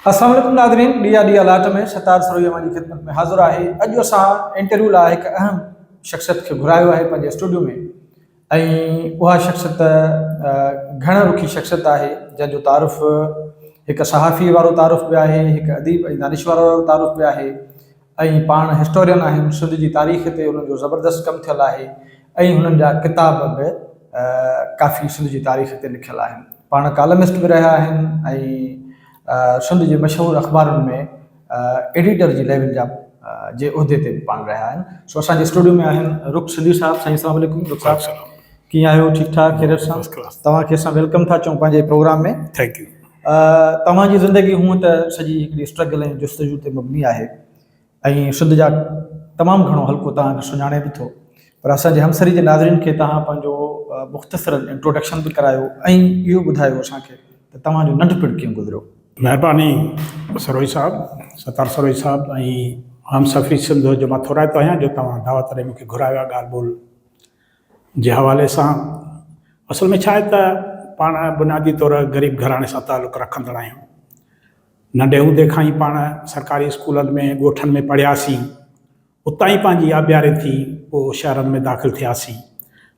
अस्सलाम वालेकुम नाज़रीन, डी अलर्ट में शतार सरोया जी ख़िदमत में हाज़िर आहे। अॼु असां इंटरव्यू लाइ हिकु अहम शख़्सियत खे घुरायो आहे पंहिंजे स्टूडियो में ऐं उहा शख़्सियत घण रुखी शख़्सियत आहे जंहिंजो तारुफ़ हिकु सहाफ़ी वारो तारुफ़ बि आहे, हिकु अदीब ऐं दानिश्वर वारो तारुफ़ बि आहे ऐं पाण हिस्टोरियन आहिनि। सिंध जी तारीख़ ते उन्हनि जो ज़बरदस्त कमु थियल आहे ऐं हुननि जा किताब बि काफ़ी सिंध जी तारीख़ ते लिखियल आहिनि। पाण कॉलमिस्ट बि रहिया आहिनि ऐं सिंध जे मशहूरु अख़बारुनि में एडिटर जी लेवल जा जे उहिदे ते बि पाण रहिया आहिनि। सो असांजे स्टूडियो में आहिनि रुख सिंधी साहिबु। साईं अस्सलाम वालेकुम। रुख साहिबु कीअं आहियो? ठीकु ठाक, ख़ैरियत सां? तव्हांखे असां वेलकम था चऊं पंहिंजे प्रोग्राम में। Thank U. तव्हांजी ज़िंदगी हूअं त सॼी हिकिड़ी स्ट्रगल ऐं जुस्तजू ते मबनी आहे ऐं सिंध जा तमामु घणो हल्को तव्हांखे सुञाणे बि थो, पर असांजे हमसरी जे नाज़रीन खे तव्हां पंहिंजो मुख़्तसर इंट्रोडक्शन बि करायो ऐं इहो ॿुधायो असांखे त तव्हांजो नंढपण कीअं गुज़रियो। महिरबानी सरोई साहब, सतार सरोई साहब ऐं हम सफ़री सिंध जो मां थोराइतो आहियां जो तव्हां दावत ॾे मूंखे घुरायो आहे ॻाल्हि ॿोल जे हवाले सां। असल में छा आहे त पाण बुनियादी तौर ग़रीब घराणे सां तालुक़ु रखंदड़ आहियूं। नंढे हूंदे खां ई पाण सरकारी स्कूलनि में ॻोठनि में पढ़ियासीं, उतां ई पंहिंजी आबियारी थी, पोइ शहरनि में दाख़िल थियासीं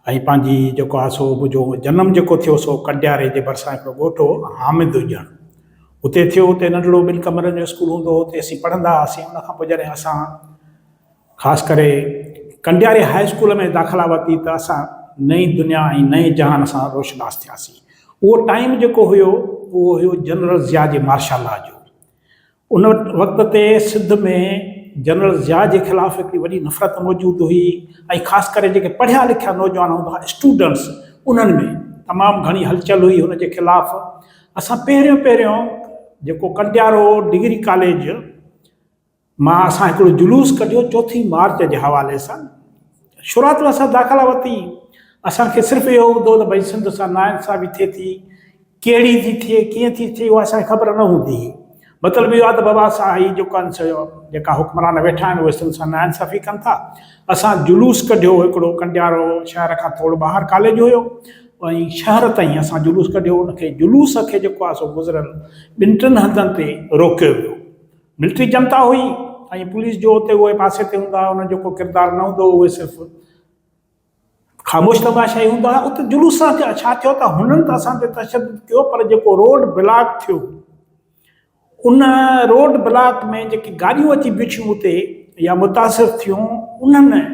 ऐं पंहिंजी जेको आहे सो मुंहिंजो जनमु जेको थियो सो कंडियारे जे भरिसां हिकिड़ो ॻोठ हो हामिद हुजण, उते थियो। उते नंढिड़ो 2 कमरनि जो स्कूल हूंदो हो, उते असीं पढ़ंदा हुआसीं। उनखां पोइ जॾहिं असां ख़ासि करे कंडियारे हाई स्कूल में दाख़िला वरिती त असां नई दुनिया ऐं नए जहान सां रोशनास थियासीं। उहो टाइम जेको हुयो उहो हुयो जनरल ज़िया जे मार्शल लॉ जो। उन वक़्त ते सिंध में जनरल ज़िया जे ख़िलाफ़ु हिकिड़ी वॾी नफ़रत मौजूदु हुई ऐं ख़ासि करे जेके पढ़िया लिखिया नौजवान हूंदा हुआ, स्टूडेंट्स, उन्हनि में तमामु घणी हलचल हुई हुन जे ख़िलाफ़ु। असां पहिरियों जेको कंडियारो डिग्री कॉलेज मां असां हिकिड़ो जुलूस कढियो 4 मार्च जे हवाले सां। शुरूआत में असां दाख़िला वरिती, असांखे सिर्फ़ु इहो हूंदो त भई सिंध सां नाइंसाफ़ी थिए थी, कहिड़ी थी थिए, कीअं थी थिए, उहा असांखे ख़बर न हूंदी हुई। मतिलबु इहो आहे त बाबा असां ही जेको जेका हुक्मरान वेठा आहिनि उहे सिंध सां नाइंसाफ़ी कनि था। असां जुलूस कढियो हिकिड़ो, कंडियारो शहर खां थोरो ॿाहिरि कॉलेज हुयो ऐं शहर ताईं असां जुलूस कढियो। उनखे जुलूस खे जेको आहे सो गुज़िरियल 2-3 हंधनि ते रोकियो वियो। मिलिट्री जनता हुई ऐं पुलिस जो उते उहे पासे ते हूंदा हुआ, उन्हनि जो को किरदारु न हूंदो, उहे सिर्फ़ु ख़ामोश तमाशाई हूंदा हुआ। उते जुलूस सां छा थियो त हुननि त असां ते तशदुद कयो, पर जेको रोड ब्लॉक थियो, उन रोड ब्लॉक में जेकी गाॾियूं अची बीठियूं उते या मुतासिर थियूं, उन्हनि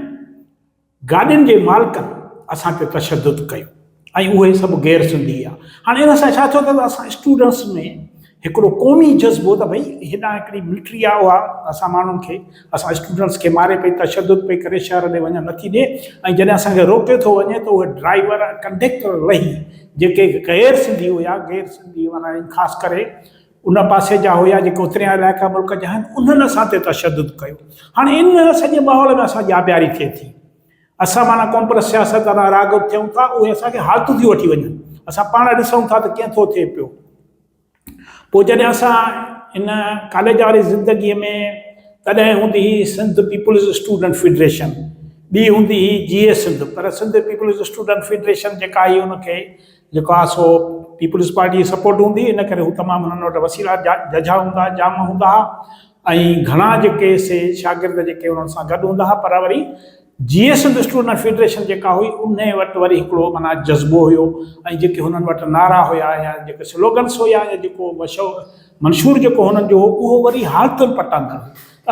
गाॾियुनि जे मालिकनि असां ते तशदुद कयो ऐं उहे सभु गैर सिंधी आहे। हाणे इन सां छा थियो त असां स्टूडेंट्स में हिकिड़ो क़ौमी जज़्बो त भई हेॾां हिकिड़ी मिलिट्री आहे, उहा असां माण्हुनि खे, असां स्टूडेंट्स खे मारे पई, तशदुद पई करे, शहर ॾे वञणु नथी ॾे। ऐं जॾहिं असांखे रोके थो वञे त उहे ड्राइवर, कंडक्टर लही जेके गैर सिंधी हुया, गैर सिंधी माना ख़ासि करे उन पासे जा हुया जेके उतरिया इलाइक़ा मुल्क जा आहिनि, उन्हनि असां ते तशदुद कयो। हाणे इन सॼे माहौल में असांजी आबियारी थिए थी। असां माना कॉम्प्रेस सियासत वारा राग़िब थियूं था, उहे असांखे हालतूं थी वठी वञनि, असां पाण ॾिसूं था त कीअं थो थिए पियो। पोइ जॾहिं असां इन कॉलेज वारी ज़िंदगीअ में, तॾहिं हूंदी हुई सिंध पीपुल्स स्टूडेंट फेडरेशन, ॿी हूंदी हुई GS सिंध, पर सिंध पीपुल्स स्टूडेंट फेडरेशन जेका आई उनखे जेको आहे सो पीपुल्स पार्टी जी सपोर्ट हूंदी, इन करे हू तमामु हुननि वटि वसीला जझा हूंदा, जाम हूंदा हुआ ऐं घणा जेके से शागिर्द जेके उन्हनि सां गॾु हूंदा हुआ। पर वरी GS सिंध स्टूडेंट फेडरेशन जेका हुई, उन वटि वरी हिकिड़ो माना जज़्बो हुयो ऐं जेके हुननि वटि नारा हुया या जेके स्लोगन्स हुया या जेको मंशूर जेको हुननि जो हो, उहो वरी हालतुनि पटंदड़।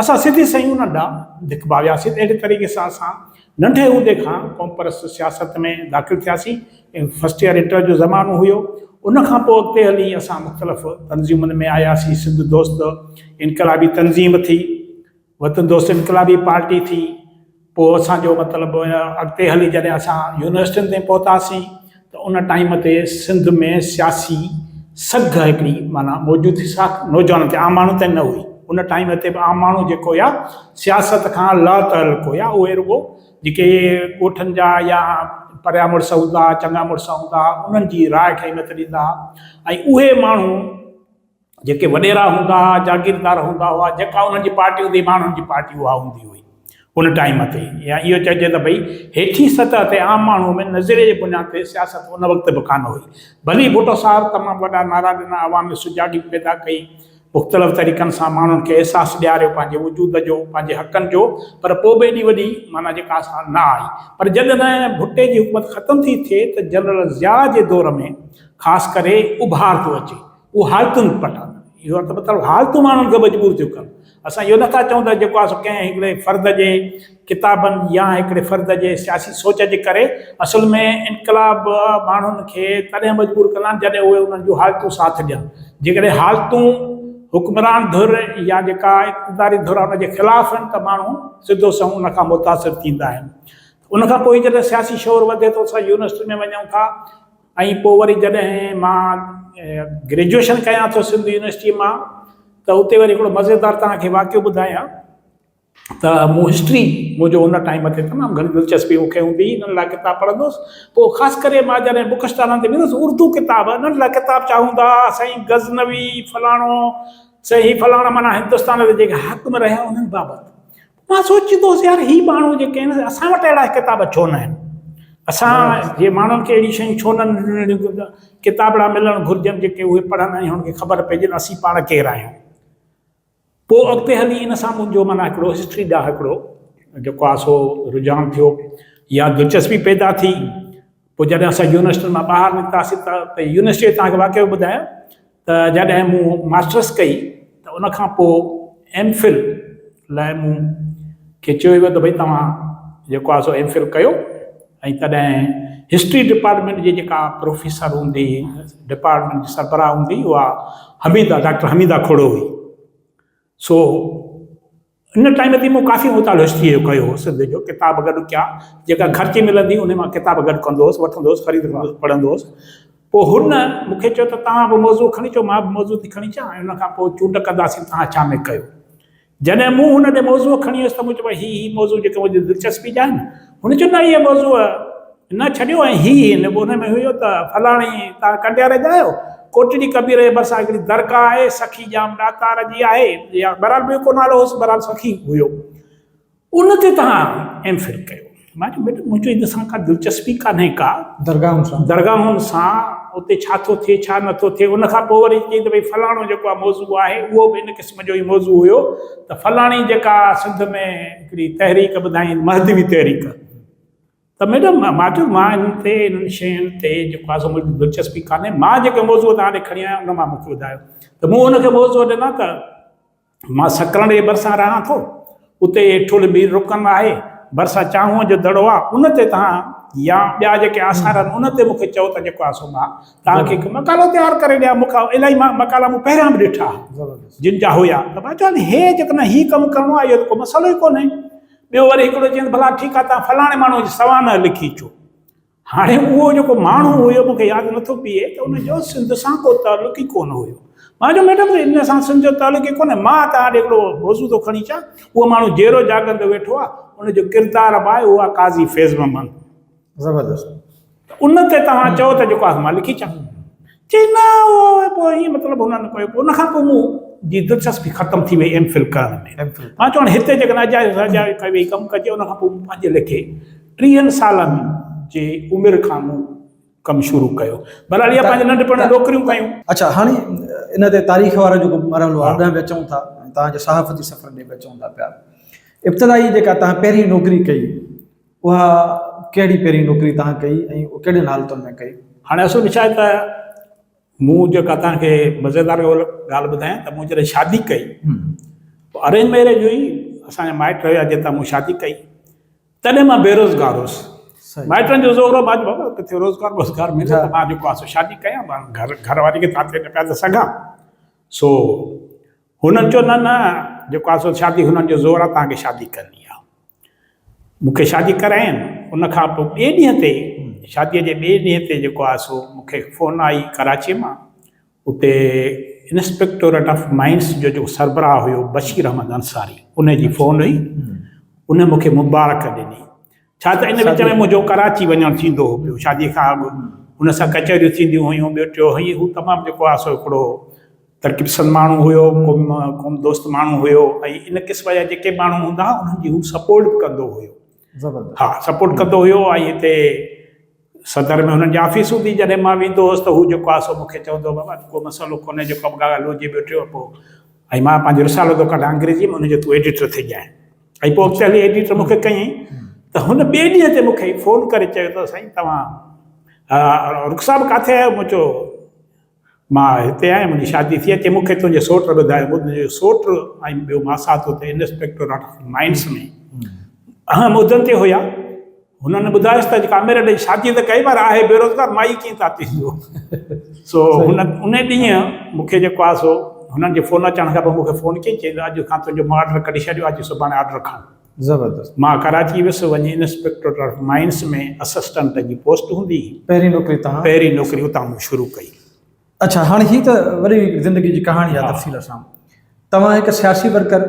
असां सिधी सयूं न दिखबा वियासीं। अहिड़े तरीक़े सां असां नंढे हूंदे खां कॉम्प्रेस सियासत में दाख़िल थियासीं ऐं फर्स्ट ईयर इंटर जो ज़मानो हुयो। उनखां पोइ अॻिते हली असां मुख़्तलिफ़ तनज़ीमुनि में आयासीं। सिंध दोस्त इनकलाबी तनज़ीम थी, वतन दोस्त इनकलाबी पार्टी थी। पोइ असांजो मतिलबु अॻिते हली जॾहिं असां यूनिवर्सिटियुनि ते पहुतासीं त उन टाइम ते सिंध में सियासी सघ हिकिड़ी माना मौजूदु थी, नौजवान ते, आम माण्हू ते न हुई। उन टाइम ते आम माण्हू जेको हुया सियासत खां लातअल्लुक़ हुया, उहे रुॻो जेके ॻोठनि जा या परिया मुड़ुस हूंदा, चङा मुड़ुस हूंदा, उन्हनि जी राय खे अहमियत ॾींदा। ऐं उहे माण्हू जेके वॾेरा हूंदा, जागीरदार हूंदा हुआ, जेका उन्हनि जी पार्टी हूंदी, माण्हुनि जी पार्टी उहा हूंदी हुई उन टाइम ते। या इहो चइजे त भई हेठी सतह ते आम माण्हू में नज़रिए जे बुनियाद ते सियासत उन वक़्तु बि कान हुई। भली भुट्टो साहब तमामु वॾा नारा ॾिना, आवाम में सुजाॻी पैदा कई, मुख़्तलिफ़ तरीक़नि सां माण्हुनि खे अहसासु ॾियारियो पंहिंजे वजूद जो, पंहिंजे हक़नि जो, पर पोइ बि एॾी वॾी माना जेका असां न आई। पर जॾहिं भुट्टे जी हुकूमत ख़तमु थी थिए त जनरल ज़िया जे दौर में ख़ासि करे उभार थो अचे, उहो हालतुनि पटा, इहो त मतिलबु हालतूं माण्हुनि खे मजबूर थियूं कनि। असां इहो नथा चऊं त जेको आहे कंहिं हिकिड़े फ़र्द जे किताबनि या हिकिड़े फ़र्द जे सियासी सोच जे करे असल में इनकलाब माण्हुनि खे तॾहिं मजबूर कंदा आहिनि जॾहिं उहे उन्हनि जूं हालतूं साथ ॾियनि। जेकॾहिं हालतूं हुक्मरान धुर या जेका इक़्तिदारी धुर उनजे ख़िलाफ़ आहिनि त माण्हू सिधो संहुं उनखां मुतासिर थींदा आहिनि। उनखां पोइ जॾहिं सियासी शोर वधे थो, असां यूनिवर्सिटी में वञूं था, ऐं पोइ वरी जॾहिं मां ग्रेजुएशन कयां थो सिंध यूनिवर्सिटी मां, त उते वरी हिकिड़ो मज़ेदार तव्हांखे वाक़ियो ॿुधायां त मूं हिस्ट्री मुंहिंजो हुन टाइम ते तमामु घणी दिलचस्पी मूंखे हूंदी, हिननि लाइ किताब पढ़ंदुसि। पोइ ख़ासि करे मां जॾहिं बुक स्टॉलनि ते वेंदुसि, उर्दू किताब हिननि लाइ किताब छा हूंदा, साईं गज़नवी फलाणो, साईं फलाणा, माना हिंदुस्तान ते जेके हाकिम रहिया उन्हनि बाबति। मां सोचींदोसि यार ही माण्हू जेके आहिनि असां वटि अहिड़ा किताब छो न आहिनि, असां जे माण्हुनि खे अहिड़ी शयूं छो न किताबड़ा मिलणु घुरिजनि जेके उहे पढ़नि ऐं हुनखे ख़बर पइजे असीं पाण केरु आहियूं। पोइ अॻिते हली इन सां मुंहिंजो माना हिकिड़ो हिस्ट्री ॾांहुं हिकिड़ो जेको आहे सो रुझान थियो या दिलचस्पी पैदा थी। पोइ जॾहिं असां यूनिवर्सिटी मां ॿाहिरि निकितासीं त यूनिवर्सिटी तव्हांखे वाक़ियो ॿुधायां त जॾहिं मूं मास्टर्स कई त उनखां पोइ एम फिल लाइ मूंखे चयो वियो त भई तव्हां जेको आहे सो एम.फिल कयो। ऐं तॾहिं हिस्ट्री डिपार्टमेंट जी जेका प्रोफेसर हूंदी, डिपार्टमेंट जी सरबराह हूंदी, उहा हमीदा, डॉक्टर हमीदा खोड़ो हुई। सो इन टाइम ते मूं काफ़ी मुतालो हिस्ट्री जो कयो हो, सिंध जो किताब गॾु कया, जेका ख़र्ची मिलंदी उन मां किताब गॾु कंदो हुउसि, वठंदो हुउसि, ख़रीदंदो हुउसि, पढ़ंदो हुउसि। पोइ हुन मूंखे चयो त तव्हां बि मौज़ू खणी अचो, मां बि मौज़ू थी खणी अचां, ऐं उनखां पोइ चूंड कंदासीं तव्हां छा में कयो। जॾहिं मूं हुन ॾे मौज़ू खणी वियुसि त मूं चयो ही मौज़ू जेके मुंहिंजी दिलचस्पी जा आहिनि, हुन चयो न इहे मौज़ू न छॾियो, ऐं हिन में हुयो त फलाणी तव्हां कंडियारे जा आहियो, कोटड़ी कबीर जे भरिसां हिकिड़ी दरगाह आहे, सखी जाम दातार जी आहे, या बहरहाल ॿियो को नालो हुउसि, बहरहाल सखी हुयो, उन ते तव्हां एम.फिल कयो। मां चयो बेटा मुंहिंजो इन सां का दिलचस्पी कान्हे का, दरगाहुनि सां उते छा थो थिए छा नथो थिए। उनखां पोइ वरी चई त भई फलाणो जेको आहे मौज़ू आहे उहो बि इन क़िस्म जो ई मौज़ू हुयो त फलाणी जेका सिंध में हिकिड़ी तहरीक ॿुधाई, महदवी तहरीक, त मैडम मां चयो मां इन्हनि शयुनि ते जेको आहे सो मुंहिंजी दिलचस्पी कान्हे, मां जेके मौज़ू तव्हां ॾे खणी आहियां उन मां मूंखे ॿुधायो। त मूं हुनखे मौज़ू ॾिना त मां सकरण जे भरिसां रहां थो, उते ठुल मीर रुकन आहे, भरिसां चांहूअ जो दड़ो आहे, उन ते तव्हां या ॿिया जेके आसार आहिनि उन ते मूंखे चओ त जेको आहे सो मां तव्हांखे हिकु मकालो तयारु करे ॾियां। मूंखां इलाही मकाला मूं पहिरियां बि ॾिठा जिन जा हुया, त मां चवां हे जेकॾहिं हीउ कमु करिणो आहे इहो त को मसालो ई कोन्हे। ॿियो वरी हिकिड़ो चवनि भला ठीकु आहे तव्हां फलाणे माण्हू जी सवान लिखी अचो। हाणे उहो जेको माण्हू हुयो मूंखे यादि नथो बीहे त उनजो सिंध सां को तालुक़ु ई कोन हुयो। मां चयो मैडम इन सां सिंध जो तालुक़ु ई कोन्हे, मां तव्हां ॾे हिकिड़ो मौज़ू थो खणी अचां। उहो माण्हू जहिड़ो जाॻंदो वेठो आहे, उनजो किरदारु बि आहे, उहो आहे काज़ी फैज़ महमद, ज़बरदस्त। उन ते तव्हां चओ त जेको आहे मां लिखी अचां। चई न उहो पोइ हीअं मतिलबु हुननि कयो। पोइ उनखां पोइ मूं जी दिलचस्पी ख़तमु थी वई एम.फिल करण में। मां चवां हिते जेकॾहिं अजाए कई कमु कजे, उनखां पोइ पंहिंजे लेखे 30 सालनि जे उमिरि खां मूं कमु शुरू कयो। भला इहा पंहिंजे नंढपण नौकरियूं कयूं। अच्छा, हाणे इन ते तारीख़ वारो जेको मरहलो आहे ॾह में अचूं था, तव्हांजे सहाफ़ती सफ़र ॾे बि अचूं था पिया। इब्तिदाई जेका तव्हां पहिरीं नौकिरी कई उहा कहिड़ी पहिरीं नौकिरी तव्हां कई ऐं कहिड़े हालतुनि में कई? हाणे असुल में छा आहे त मूं जेका तव्हांखे मज़ेदार ॻाल्हि ॿुधायां त मूं जॾहिं शादी कई, अरेंज मैरिज हुई, असांजा माइट हुया जंहिं मूं शादी कई, तॾहिं मां बेरोज़गार हुउसि। माइटनि जो ज़ोर हो, मां बाबा किथे रोज़गार मिले त मां जेको आहे शादी कयां, मां घरवारी खे ताते न पिया त सघां। सो हुननि चयो न जेको आहे सो शादी हुननि जो ज़ोर आहे, तव्हांखे शादी करणी आहे। मूंखे शादी कराइनि। उनखां पोइ ॿिए ॾींहं ते, शादीअ जे ॿिए ॾींहं ते जेको आहे सो मूंखे फ़ोन आई कराची मां। उते इंस्पेक्टोरेट ऑफ माइंस जो जेको सरबराह हुयो बशीर अहमद अंसारी, उन जी फ़ोन हुई। उन मूंखे मुबारक ॾिनी। छा त इन विच में मुंहिंजो कराची वञणु थींदो हो पियो शादीअ खां अॻु। हुन सां कचहरियूं थींदियूं हुयूं। ॿियो टियों हुई, हू तमामु जेको आहे सो हिकिड़ो तरक़ीपसंद माण्हू हुयो, क़ौम दोस्त माण्हू हुयो, ऐं इन क़िस्म जा जेके माण्हू हूंदा हुआ उन्हनि जी हू सपोर्ट बि कंदो हुयो। हा, सपोर्ट कंदो हुयो। ऐं हिते सदर में हुननि जी ऑफिस हूंदी, जॾहिं मां वेंदो हुउसि त हू जेको आहे सो मूंखे चवंदो बाबा को मसालो कोन्हे, जेको ॻाल्हि हुजे ॿियो टियों। पोइ ऐं मां पंहिंजो रिसालो थो कढां अंग्रेजी में, हुनजो तूं एडिटर थी ॼाए। ऐं पोइ अॻिते हली एडिटर मूंखे कयईं त हुन ॿिए ॾींहं ते मूंखे फ़ोन करे चयो त साईं तव्हां रुख साहिबु किथे आहियो? मूं चयो मां हिते आहियां, मुंहिंजी शादी थी अचे। मूंखे तुंहिंजे सोट ॿुधायो। मुंहिंजो सोट ऐं ॿियो मां साथ हुते इंस्पेक्टर ऑफ माइंस में अहम उहिदनि ते हुया। हुननि ॿुधायोसि त जेका अमेर ॾेई शादी त कई बार आहे, बेरोज़गार माई कीअं था थींदो। सो उन ॾींहुं मूंखे जेको आहे सो हुननि जे फ़ोन अचण खां पोइ मूंखे फ़ोन कई, चई अॼु खां तुंहिंजो मां ऑर्डर कढी छॾियो, अॼु सुभाणे ऑर्डर खण। ज़बरदस्त। मां कराची वियुसि, वञी इंस्पेक्टर ऑफ माइंस में असिस्टेंट जी पोस्ट हूंदी, पहिरीं नौकिरी तव्हां? पहिरीं नौकिरी उतां शुरू कई। अच्छा, हाणे ही त वरी ज़िंदगी जी कहाणी आहे तफ़सील सां। तव्हां हिकु सियासी वर्कर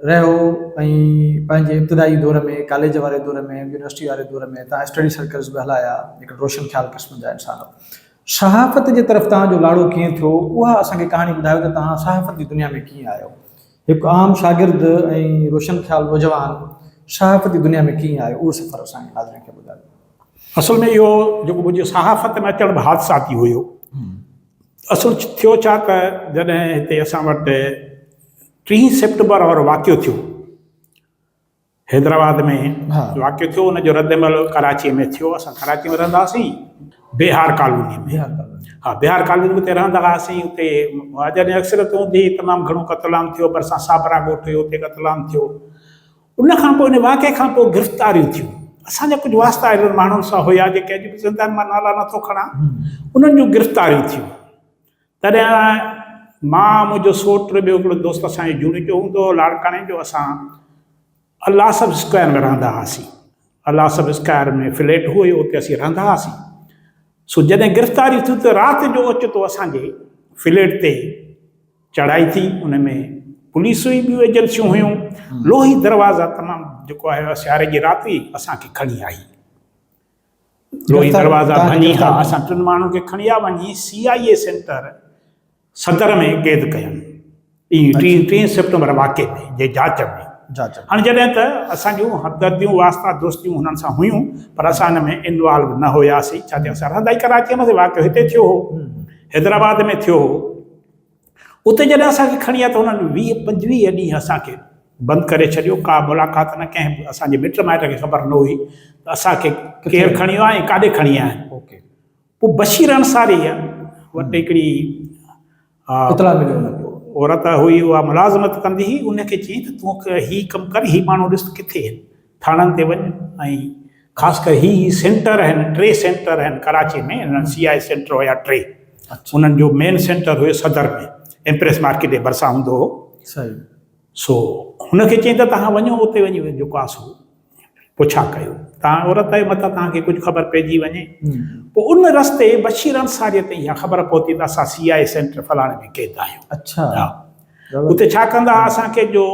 रहियो ऐं पंहिंजे इब्तिदाई दौर में, कॉलेज वारे दौर में, यूनिवर्सिटी वारे दौर में तव्हां स्टडी सर्कल्स बि हलाया, हिकु रोशन ख़्याल क़िस्म जा इंसान। सहाफ़त जे तरफ़ तव्हांजो लाड़ो कीअं थियो, उहा असांखे कहाणी ॿुधायो त तव्हां सहाफ़त जी दुनिया में कीअं आहियो। हिकु आम शागिर्द ऐं रोशन ख़्याल नौजवान सहाफ़त जी दुनिया में कीअं आहियो, उहो सफ़र असांखे नाज़रीन खे ॿुधायो। असल में इहो जेको मुंहिंजो सहाफ़त में अचणु बि हादसाती हुयो। असुल थियो छा त जॾहिं हिते असां वटि 3 सेप्टेंबर वारो वाक़ियो थियो, हैदराबाद में वाक़ियो थियो, हुनजो रद्दमल कराची में थियो। असां कराची में रहंदा हुआसीं, बिहार कॉलोनी में। हाँ, बिहार कॉलोनी में उते रहंदा हुआसीं। उते जॾहिं अक्सरत हूंदी, तमामु घणो क़तलाम थियो, भरिसां साबरा ॻोठ हुयो, उते क़तलाम थियो। उन खां पोइ, इन वाक़े खां पोइ गिरफ़्तारियूं थियूं। असांजा कुझु वास्ता अहिड़नि माण्हुनि सां हुया जेके अॼु बि ज़िंदा आहिनि, मां नाला नथो खणां, उन्हनि जूं गिरफ़्तारियूं थियूं। तॾहिं मां, मुंहिंजो सोट, ॿियो हिकिड़ो दोस्त असांजो जूने जो हूंदो हो, लाड़काणे जो, असां अल्लाह सब स्क्वायर में रहंदा हुआसीं। अल्लाह सब स्क्वायर में फ्लैट हुयो, उते असीं रहंदा हुआसीं। सो जॾहिं गिरफ़्तारी थी त राति जो ओचितो असांजे फ्लैट ते चढ़ाई थी। उन में पुलिस हुई, ॿियूं एजेंसियूं हुयूं। लोही दरवाज़ा तमामु जेको आहे सियारे जी राति असांखे खणी आई। लोही दरवाज़ा भञी, हा, असां 3 माण्हुनि खे खणी आ वञी CIA सेंटर सदर में क़ैद कयनि। 3 सेप्टेंबर वाक़े में जे जांच में। हाणे जॾहिं त असांजूं हमदर्दियूं, वास्ता, दोस्तियूं हुननि सां हुयूं, पर असां हिन में इन्वॉल्व न हुयासीं। छाजे असां रहंदा ई कराचीअ में, वाक़ियो हिते थियो हो, हैदराबाद में थियो हो। उते जॾहिं असांखे खणी आया त हुननि 20-25 ॾींहं असांखे बंदि करे छॾियो। का मुलाक़ात न, कंहिं असांजे मिट माइट खे ख़बर न हुई त असांखे केरु खणी वियो आहे ऐं काॾे खणी आया आहिनि। पोइ बशीर अंसारी वटि हिकिड़ी इतला मिलियो, औरत हुई, उहा मुलाज़मत कंदी हुई। उनखे चई त तूं हीउ कमु कर, हीउ माण्हू ॾिस किथे आहिनि, थाणनि ते वञ। ऐं ख़ासि करे ही सेंटर आहिनि, 3 सेंटर आहिनि कराची में। CIA सेंटर हुया 3। उन्हनि जो मेन सेंटर हुयो सदर में, एम्प्रेस मार्केट जे भरिसां हूंदो हो। सो हुनखे चई त तव्हां वञो, उते वञी जेको आहे सो पुछा कयो, तव्हां औरत जे मथां तव्हांखे कुझु ख़बर पइजी वञे। पोइ उन रस्ते बशीर अंसारीअ ते इहा ख़बर पहुती त असां CIA सेंटर फलाणे में क़ैद आहियूं। अच्छा। हा, उते छा कंदा हुआ, असांखे जो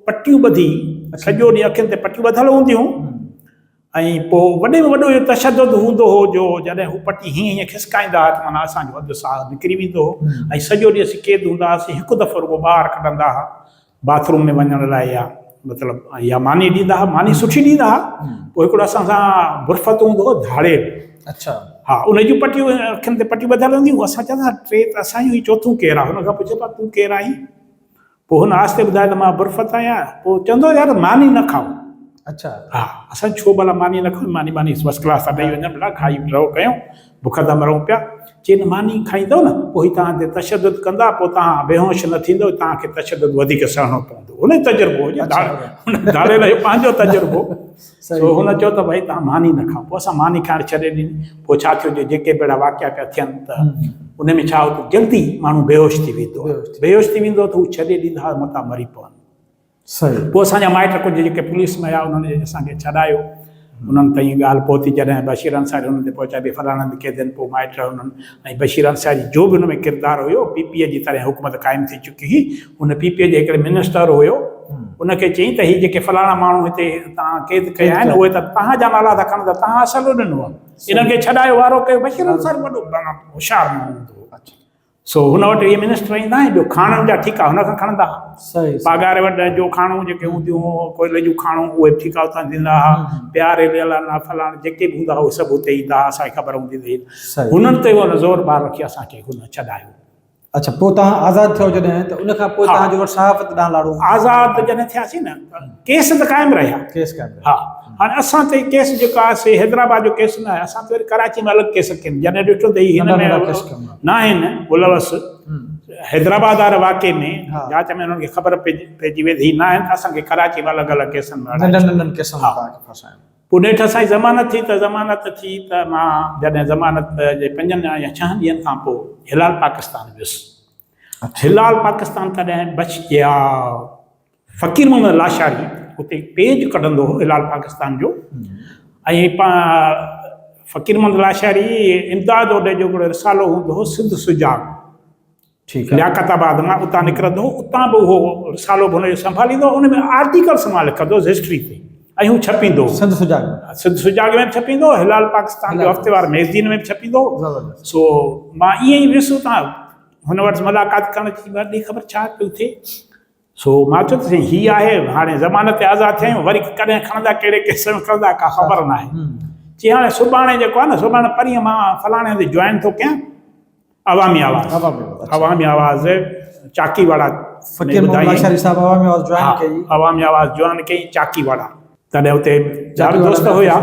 पटियूं ॿधी, सॼो ॾींहुं अखियुनि ते पटियूं ॿधल हूंदियूं। ऐं पोइ वॾे में वॾो इहो तशदुद हूंदो हो, जो जॾहिं हू पटी हीअं खिसकाईंदा हुआ त माना असांजो अधु साह निकिरी वेंदो हो। ऐं सॼो ॾींहुं असीं क़ैद हूंदा हुआसीं। हिकु दफ़ो रुॻो ॿाहिरि कढंदा हुआ बाथरूम में वञण लाइ, या मतिलबु या मानी ॾींदा हुआ, मानी सुठी ॾींदा हुआ। पोइ हिकिड़ो असां सां बुरफ़त हूंदो हो, धाड़े। अच्छा। हा, उन जूं पटियूं, अखियुनि ते पटियूं ॿधियल हूंदियूं। असां चवंदा 3 त असांजो ई, 4थों केरु आहे? हुन खां पुछे पिया तूं केरु आहीं? पोइ हुन आस्ते ॿुधायो त मां बुरफ़त आहियां। पोइ चवंदो यार मानी न खाओ। अच्छा। हा, असां छो भला मानी न खाऊं? मानी फर्स्ट क्लास ॾेई वञनि, भला खाई रहो कयूं, बुख त मरूं पिया। चई न, मानी खाईंदव न पोइ तव्हां ते तशदुद कंदा, पोइ तव्हां बेहोश न थींदो, तव्हांखे तशदुद वधीक सहणो पवंदो। हुन तजुर्बो हुजे, हुन धाड़े जो पंहिंजो तजुर्बो। सो हुन चयो त भई तव्हां मानी न खाओ। पोइ असां मानी खाइणु छॾे ॾिनी। पोइ छा थियो, जेके बि अहिड़ा वाक़िया पिया थियनि त उन में छा हो, जल्दी माण्हू बेहोश थी वेंदो। बेहोश थी वेंदो त हू छॾे ॾींदा, मथां मरी पवनि। सही। पोइ असांजा माइट कुझु जेके पुलिस में आया, उन्हनि असांखे छॾायो। उन्हनि ताईं ॻाल्हि पहुती। जॾहिं बशीर अंसारी हुन ते पहुचा बि फलाणनि ते क़ैदनि, पोइ माइट उन्हनि ऐं बशीर अंसारी जो बि हुन में किरदारु हुयो, PPA जी तरह हुकूमत क़ाइमु थी चुकी हुई। उन PPA जे हिकिड़े मिनिस्टर हुयो, उनखे चई त हीअ जेके फलाणा माण्हू हिते तव्हां क़ैद कया आहिनि, उहे त तव्हांजा नाला था खणनि, त तव्हां असुलु ॾिनो आहे, इन्हनि खे छॾायो वारो कयो। बशीर अंसारी वॾो होशियारु माण्हू हूंदो। सो हुन वटि इहे मिनिस्टर ईंदा आहिनि, ॿियो खाणनि जा ठीका हुन खां खणंदा। पागारे वटि जो खाणो जेके हूंदियूं, कोयले जूं खाणो, उहे ठीका उतां ॾींदा हुआ। प्यारे लाना फलाणे जेके बि हूंदा हुआ, उहे सभु हुते ईंदा हुआ। असांखे ख़बर हूंदी हुई। हुननि ते उहो ज़ोर ॿार रखी असांखे हुन छॾायो। अच्छा, पोइ तव्हां आज़ादु थियो जॾहिं त उन खां पोइ तव्हांजो वटि सहाफ़त ॾांहुं लाड़ो आज़ाद जॾहिं थियासीं न केस त क़ाइमु रहिया। केस कयो? हा, हाणे असां ते केस जेको आहे से हैदराबाद जो केस न आहे, असां त वरी कराची में अलॻि केस कनि। जॾहिं ॾिठो त हिन में न आहिनि मुलवस हैदराबाद वारे वाक़े में जांच में हुननि खे ख़बर पइजी वई ही न आहिनि, असांखे कराची में अलॻि अलॻि केसनि में नंढनि केसनि में फसायो। पोइ नेठि असांजी ज़मानत थी त मां जॾहिं ज़मानत जे 5 या 6 ॾींहंनि खां पोइ हिलाल पाकिस्तान वियुसि। हिलाल पाकिस्तान तॾहिं बचिया फ़कीर मोहम्मद लाशारी उते पेज कढंदो हो हिलाल पाकिस्तान जो। ऐं फ़कीर मोहम्मद लाशारी इमदाद ओॾे जो हिकिड़ो रिसालो हूंदो हो सिंध सुजाग, ठीकु आहे, लियाकताबाद मां उतां निकिरंदो हो, उतां बि उहो रिसालो बि हुनजो संभालींदो, उन में आर्टिकल्स मां लिखंदो हिस्ट्री ते, ऐं हू छपींदो सिंध सुजाग में बि छपींदो, हिलाल पाकिस्तान जो हफ़्तेवार मैगज़ीन में बि छपींदो। सो मां ईअं ई वियुसि उतां हुन वटि मुलाक़ात करण जी, ॿ ॾींहं ख़बर छा पियो थिए। सो मां चयो त हीअ आहे हाणे ज़मानत ते आज़ादु थिया आहियूं, वरी कॾहिं खणंदा कहिड़े केस में खणंदा का ख़बर न आहे। चई हाणे सुभाणे जेको आहे न, सुभाणे परीहं मां फलाणे हंधि जॉइन थो कयां अवामी आवाज़ चाकीवाड़ा। अवामी आवाज़ जॉइन कई चाकीवाड़ा, तॾहिं हुते यार दोस्त हुया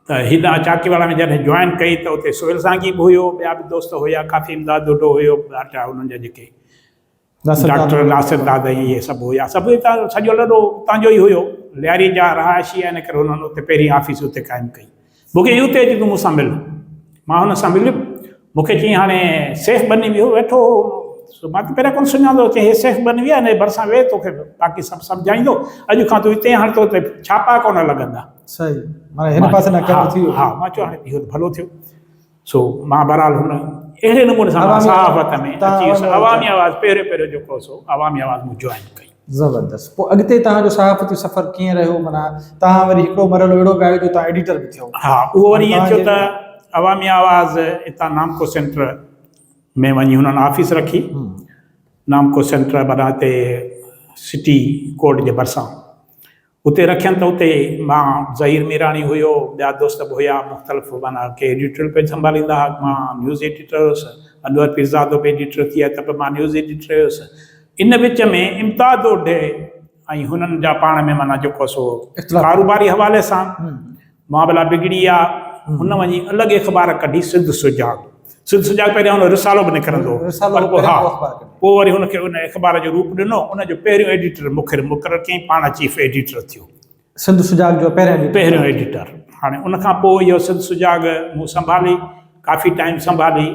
त हिन चाकीवाड़ा में जॾहिं जॉइन कई त उते सोहेल सांगी बि हुयो, ॿिया बि दोस्त हुया, काफ़ी इमदाद ॾोढो हुयो, ॾाढा हुननि जा जेके डॉक्टर नासिर दादा इहे सभु हुया, सभु हितां सॼो लॾो उतां जो ई हुयो, लियारी जा रहायशी आहे, इन करे हुननि उते पहिरीं ऑफिस उते क़ाइमु कई। मूंखे हुते अची तूं मूंसां मिल, मां हुन सां मिलियुमि। मूंखे चई हाणे सेफ बनी वियो वेठो, मां त पहिरियों कोन सुञाणंदो, चई हे सेफ बनी विया, हिन भरिसां वेह, तोखे बाक़ी सभु सम्झाईंदो, अॼु खां तूं हिते हाणे तो हुते छापा कोन लॻंदा। सही, माना हिन पासे न कमु थी वियो। हा, मां चयो हाणे इहो भलो थियो। सो मां बहरहाल हुन अहिड़े नमूने सां सहाफ़त में अची वियुसि। अवामी आवाज़ पहिरियों जेको सो अवामी आवाज़ मूं जॉइन कई। ज़बरदस्त। पोइ अॻिते तव्हांजो सहाफ़ती सफ़र कीअं रहियो? माना तव्हां वरी हिकिड़ो मरहलो अहिड़ो बि आयो जो तव्हां एडिटर बि थियो? हा, उहो वरी ईअं थियो त अवामी आवाज़ हितां नामको सेंटर में वञी हुननि ऑफिस रखी। नामको सेंटर माना हिते सिटी कोर्ट जे भरिसां उते रखियनि, त उते मां ज़हीर मीरानी हुयो, ॿिया दोस्त बि हुया मुख़्तलिफ़, माना के एडिटर पेज संभालींदा हुआ, मां न्यूज़ एडिटर हुयुसि, अनवर पीरज़ादो बि एडिटर थी आहे त पोइ मां न्यूज़ एडिटर हुयुसि। इन विच में इमदाद ओढे ऐं हुननि जा पाण में माना जेको सो कारोबारी हवाले सां मामला बिगड़ी विया। हुन वञी अलॻि अख़बार कढी सिंध सुजाग पहिरियों हुन रिसालो बि निकिरंदो, पोइ वरी हुनखे उन अख़बार जो रूप ॾिनो, उनजो पहिरियों एडिटर मुक़ररु कयईं, पाण चीफ एडिटर थियो सिंध सुजाग जो पहिरियों एडिटर। हाणे उनखां पोइ इहो सिंध सुजाग मूं संभाली, काफ़ी टाइम संभाली।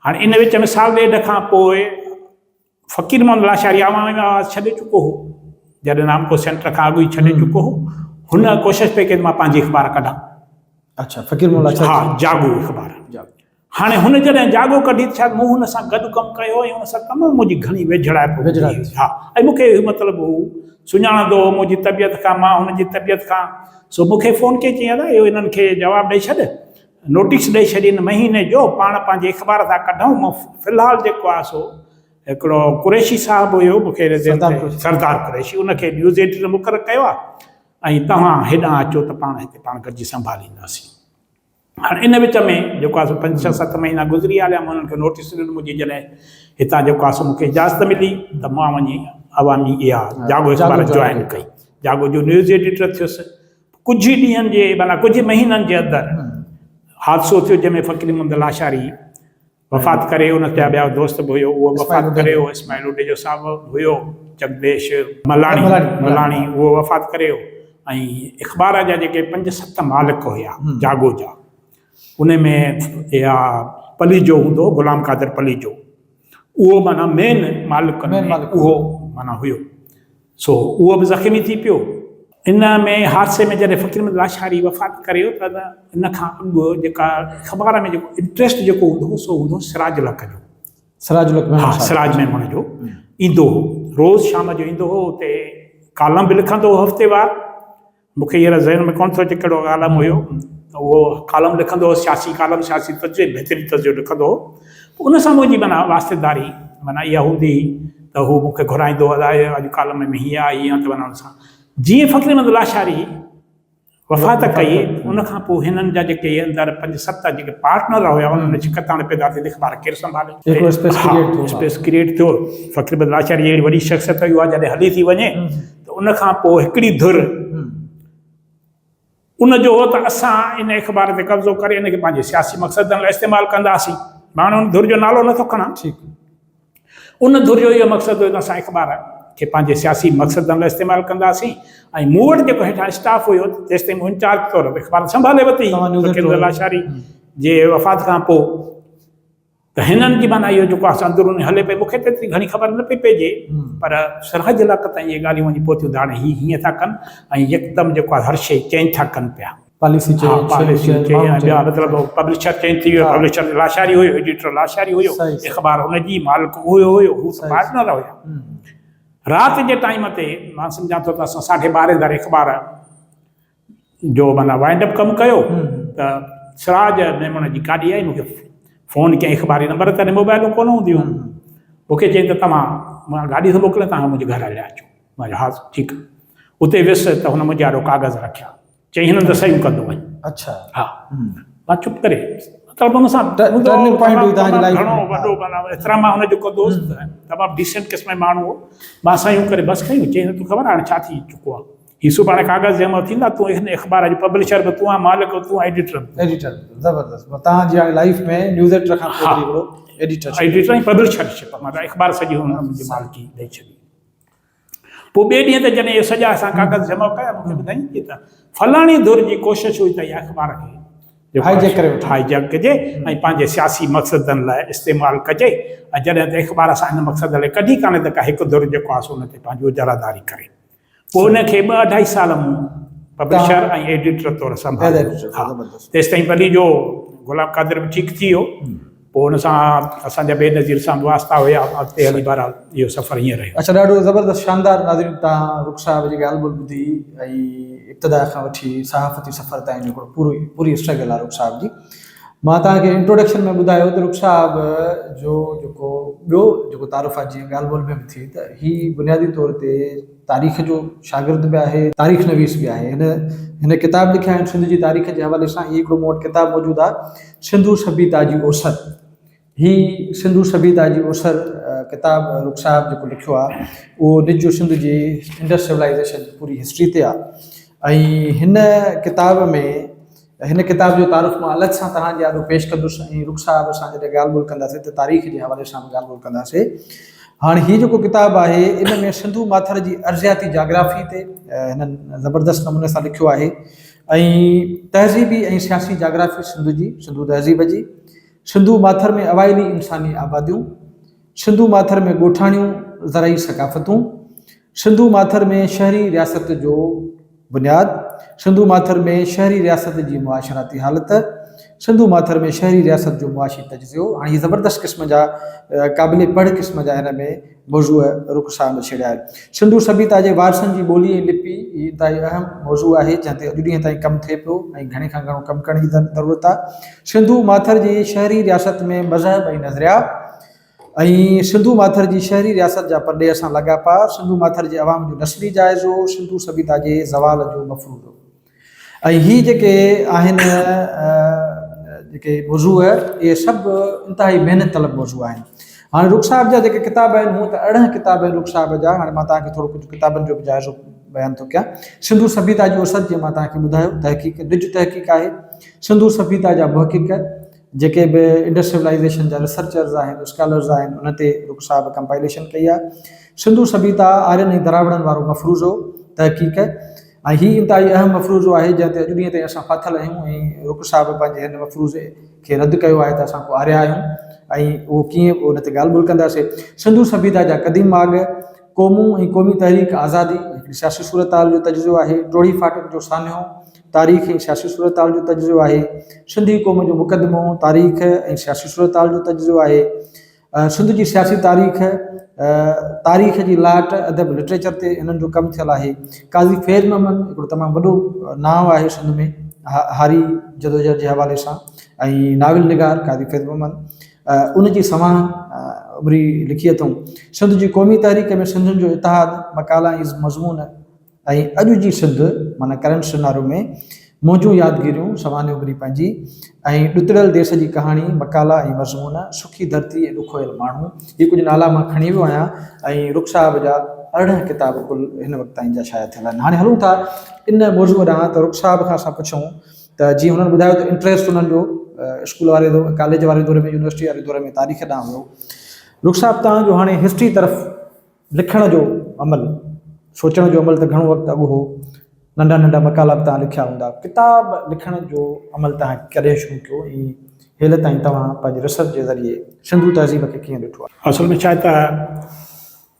हाणे इन विच में साल ॾेढ खां पोइ फ़कीर मोहम्मद लाशारी अवामी आवाज़ छॾे चुको हो, जॾहिं नामको सेंटर खां अॻु ई छॾे चुको हो। हुन कोशिशि पई कई मां पंहिंजी अख़बार कढां। अच्छा, फ़कीर मोहम्मद लाशारी, हा, जागो अख़बार। हाणे हुन जॾहिं जागो कढी छा मूं हुन सां गॾु कमु कयो ऐं हुन सां तमामु मुंहिंजी घणी वेझड़ाई। हा, ऐं मूंखे मतिलबु हू सुञाणंदो हो मुंहिंजी तबियत खां, मां हुनजी तबियत खां। सो मूंखे फ़ोन कई, चई इहो इन्हनि खे जवाबु ॾेई छॾ, नोटिस ॾेई छॾ इन महीने जो, पाण पंहिंजी अख़बार था कढूं। मां फ़िलहालु जेको आहे सो हिकिड़ो कुरैशी साहिबु हुयो, मूंखे सरदार कुरैशी, उनखे न्यूज़ एडिटर मुक़ररु कयो आहे, ऐं तव्हां हेॾां अचो त पाण हिते पाण गॾिजी संभालींदासीं। हाणे इन विच में जेको आहे 5-6-7 महीना गुज़री हलिया, मां हुननि खे नोटिस ॾिनो। मुंहिंजी जॾहिं हितां जेको आहे सो मूंखे इजाज़त मिली त मां वञी अवामी इहा जागो अख़बार जॉइन कई, जागो जो न्यूज़ एडिटर थियुसि। कुझु ॾींहंनि जे माना कुझु महीननि जे अंदरि हादसो थियो, जंहिंमें फ़कीर मोहम्मद लाशारी वफ़ात करे, उन जा ॿिया दोस्त बि हुयो, उहो वफ़ात करे वियो। इस्माइल उॾे जो साहिबु हुयो, जगदेश मलाणी उहो वफ़ात करे वियो। ऐं अख़बार जा जेके 5-7 मालिक हुया जागो जा, उन में इहा पलीजो हूंदो, गुलाम कादर पलीजो, उहो माना मेन मालिक उहो माना हुयो। सो उहो बि ज़ख़्मी थी पियो। इन में हादसे में जॾहिं फ़कीर मोहम्मद लाशारी वफ़ात करे वियो, त इन खां अॻु जेका अख़बार में जेको इंट्रस्ट जेको हूंदो सो हूंदो सिराजुल हक़ जो, सिराज मेमन जो ईंदो हो, रोज़ शाम जो ईंदो हो। उते कालम बि लिखंदो हो हफ़्तेवार, मूंखे हींअर ज़हन में कोन थो अचे कहिड़ो कालम हुयो, त उहो कालम लिखंदो हो, सियासी कालम, सियासी तजुर्बे, बहितरीन तजुर्बे लिखंदो हो। उन सां मुंहिंजी माना वास्तेदारी माना इहा हूंदी त हू मूंखे घुराईंदो, अॼु कालम में हीअं आहे हीअं, त माना उन सां जीअं फ़कीर मोहम्मद लाशारी वफ़ात कई उनखां पोइ हिननि जा जेके अंदरि 5-7 जेके पार्टनर हुया उन्हनि छिकताण पैदा थी ख़बर केरु संभाले हिकिड़ो स्पेस क्रिएट थियो स्पेस क्रिएट थियो फ़कीर बदल लाचारी अहिड़ी वॾी शख़्सियत हुई उहा जॾहिं हली थी वञे त उनखां पोइ हिकिड़ी धुर उनजो हो त असां इन अख़बार ते कब्ज़ो करे इनखे पंहिंजे सियासी मक़सदनि लाइ इस्तेमालु कंदासीं माण्हू उन धुर जो नालो नथो खणा उन धुर जो इहो मक़सदु हुयो त असां अख़बार खे पंहिंजे सियासी मक़सदनि लाइ इस्तेमालु कंदासीं ऐं मूं वटि जेको हेठां स्टाफ हुयो तेसि ताईं मूं इंचार्ज तौर ते अख़बार संभाले वरिती फ़कीर बदल लाचारी जे वफ़ात खां पोइ त हिननि जी माना इहो जेको आहे अंदरूनी हले पई मूंखे त एतिरी घणी ख़बर न पई पइजे पर सरहद इलाइक़े ताईं इहे ॻाल्हियूं वञी पहुतियूं त हाणे हीअं था कनि ऐं यकदमि जेको आहे हर शइ चेंज था कनि पिया पॉलिसी ॿिया मतिलबु पब्लिशर चेंज थी वियो पब्लिशर लाचारी हुयो एडिटर लाचारी हुयो अख़बार हुनजी मालिक हुयो हू पार्टनर हुया राति जे टाइम ते मां सम्झां थो त असां 12:30 ताईं अख़बार जो माना वाइंड अप कमु कयो त सिराज मेमण जी गाॾी आई मूंखे फ़ोन कयईं अख़बारी नंबर ते मोबाइलूं कोन हूंदियूं मूंखे चयईं त मां गाॾी थो मोकिलियां तव्हां मुंहिंजे घर हलिया अचो मां हा ठीकु उते वियुसि त हुन मुंहिंजा काग़ज़ रखिया चई हिननि त सही कंदो वञी अच्छा हा मां चुप करे मतिलबु हुन सां घणो वॾो माना एतिरा मां हुनजो को दोस्त तमामु डिसेंट क़िस्म जो माण्हू हो मां साईं करे बसि कयूं चई तूं ख़बर हाणे छा थी चुको आहे हीअ सुभाणे काग़ज़ जमा थींदा तूं हिन अख़बार जो पब्लिशर बि तूं आहे मालिक तूं एडिटर ज़बरदस्त तव्हांजी हाणे लाइफ में न्यूज़ एडिटर खां पोइ एडिटर ऐं पब्लिशरशिप मां अख़बार सॼी हुनजी मालिकी ॾेई छॾी पोइ ॿिए ॾींहं ते जॾहिं इहे सॼा असां काग़ज़ जमा कया मूंखे ॿुधाईं की त फलाणी धुर जी कोशिशि हुई त इहा अख़बार खे हाईजैक कजे ऐं पंहिंजे सियासी मक़सदनि लाइ इस्तेमालु कजे ऐं जॾहिं त अख़बार असां हिन मक़सद लाइ कढी कान्हे त का हिकु धुर जेको आहे हुन ते पंहिंजो जरादारी करे पोइ हुनखे 2-2.5 साल मूं पब्लिशर ऐं एडिटर तौरु संभालियो तेसि ताईं वरी जो गुलाब कादिर बि ठीकु थी वियो पोइ हुन सां असांजा बेनज़ीर सां वास्ता हुया अॻिते हली बहरहाल इहो सफ़र हीअं रहियो अच्छा ॾाढो ज़बरदस्त शानदार नाज़रीन तव्हां रुख साहिब जी ॻाल्हि ॿोल ॿुधी ऐं इब्तिदा खां वठी सहाफ़ती सफ़र ताईं जो पूरी स्ट्रगल आहे रुख साहिब जी मां तव्हांखे इंट्रोडक्शन में ॿुधायो त रुख साहिब जो जेको तारुफ़ आहे जीअं ॻाल्हि ॿोल में बि थी त हीअ बुनियादी तौर ते तारीख़ जो शागिर्द बि आहे तारीख़ नवीस बि आहे हिन किताब लिखिया आहिनि सिंध जी तारीख़ जे हवाले सां हीअ हिकिड़ो मूं वटि किताब मौजूदु आहे सिंधु सभ्यता जी ओसर ही सिंधु सभ्यता जी ओसर किताब रुख साहिब जेको लिखियो आहे उहो निजो सिंध जी इंडस सिविलाइज़ेशन जी पूरी हिस्ट्री ते आहे ऐं हिन किताब जो तारुफ़ मां अलॻि सां तव्हांजे आॾो पेश कंदुसि ऐं रुख साहिब सां जॾहिं ॻाल्हि ॿोल कंदासीं त तारीख़ जे हवाले सां बि ॻाल्हि ॿोल कंदासीं हाणे हीअ जेको किताबु आहे इन में सिंधु माथर जी अर्ज़ियाती जाग्राफ़ी ते हिननि ज़बरदस्त नमूने सां लिखियो आहे ऐं तहज़ीबी ऐं सियासी जाग्राफ़ी सिंधु तहज़ीब जी सिंधु माथर में अवाइली इंसानी आबादियूं सिंधु माथर में ॻोठाणियूं ज़रई सकाफ़तूं सिंधु माथर में शहरी रियासत जो बुनियाद सिंधु माथर में शहरी रियासत जी मुआशराती हालत सिंधु माथर में शहरी रियासत जो मुआशी तजिज़ियो हाणे हीअ ज़बरदस्त क़िस्म जा क़ाबिल पढ़ क़िस्म जा हिन में मौज़ू रुख साहिब छेड़िया आहिनि सिंधु सभ्यता जे वारसनि जी ॿोली ऐं लिपि हीअ इंतिहाई अहम मौज़ू आहे जंहिं ते अॼु ॾींहं ताईं कमु थिए पियो ऐं घणे खां घणो कमु करण जी ज़रूरत आहे सिंधु माथर जी शहरी रियासत में मज़हब ऐं नज़रिया ऐं सिंधु माथर जी शहरी रियासत जा परॾे सां लाॻापा सिंधु माथर जे अवाम जो नस्ली जाइज़ो सिंधु सभ्यता जे ज़वाल जो मफ़रूज़ो ऐं हीअ जेके आहिनि जेके मौज़ू इहे सभु इंतिहाई महिनत तलब मौज़ू आहिनि हाणे रुख साहिब जा जेके किताब आहिनि हूअं त 18 किताब आहिनि रुख साहिब जा हाणे मां तव्हांखे थोरो कुझु किताबनि जो बि जाइज़ो बयानु थो कयां सिंधु सभ्यता जी ओसर जीअं मां तव्हांखे ॿुधायो तहक़ीक़ निज तहक़ीक़ आहे सिंधु सभ्यता जा मुहक़िक़ जेके बि इंडस सिविलाइज़ेशन जा रिसर्चर्स आहिनि स्कॉलर्स आहिनि उन ते रुख साहिब कंपाइलेशन कई आहे सिंधु सभ्यता आर्यन ऐं दरावड़नि वारो मफ़रूज़ो तहक़ीक़ ऐं हीअ इंतिहाई अहम मफ़रूज़ो आहे जंहिं ते अॼु ॾींहं ताईं असां फाथल आहियूं ऐं रुख साहिब पंहिंजे हिन मफ़रूज़े खे रद्द कयो आहे त असां को आरिया आहियूं ऐं उहो कीअं उन ते ॻाल्हि ॿोल कंदासीं सिंधु सभ्यता जा क़दीम माॻ क़ौमूं ऐं क़ौमी तहरीक आज़ादी हिकिड़ी सियासी सूरत हाल जो तजुज़ो आहे टोड़ी फाटक जो सान्हो तारीख़ ऐं सियासी सूरत हाल जो तजुज़ो आहे सिंधी क़ौम जो मुक़दमो तारीख़ ऐं सियासी सूरत हाल जो तजुज़ो आहे सिंध जी सियासी तारीख़ जी लाट अदब लिटरेचर ते हिननि जो कमु थियल आहे काज़ी फ़ैज़ मोहम्मद हिकिड़ो तमामु वॾो नाव आहे सिंध में हारी जदोजहद जे हवाले सां ऐं नाविल निगार काज़ी फ़ैज़ मोहम्मद उनजी सवाह उमिरी लिखी अथऊं सिंध जी क़ौमी तहरीक में सिंधियुनि जो इतिहाद मकाला ऐं मज़मून ऐं अॼु जी सिंध माना करंट सिनारो में मौजूं यादगिरियूं सवाने उभरी पंहिंजी ऐं ॾुतड़ियल देश जी कहाणी मकाला ऐं मज़मून सुखी धरती ऐं ॾुखोयल माण्हू इहे कुझु नाला मां खणी वियो आहियां ऐं रुख साहब जा 18 किताब कुल हिन वक़्त ताईं जा शाया थियल आहिनि। हाणे हलूं था इन मौज़ूअ ॾांहुं त रुख साहब खां असां पुछूं त जीअं हुननि ॿुधायो त इंट्रस्ट हुननि जो स्कूल वारे कॉलेज वारे दौर में यूनिवर्सिटी वारे दौर में तारीख़ ॾांहुं हुयो। रुख साहब तव्हांजो हाणे हिस्ट्री तरफ़ लिखण जो अमल सोचण जो अमल त घणो वक़्तु अॻु हो, नंढा नंढा मकाला बि तव्हां लिखिया हूंदा, किताब लिखण जो अमल तव्हां कॾहिं शुरू कयो ऐं हेल ताईं तव्हां पंहिंजे रिसर्च जे ज़रिए सिंधू तहज़ीब खे कीअं ॾिठो आहे? असल में छा आहे त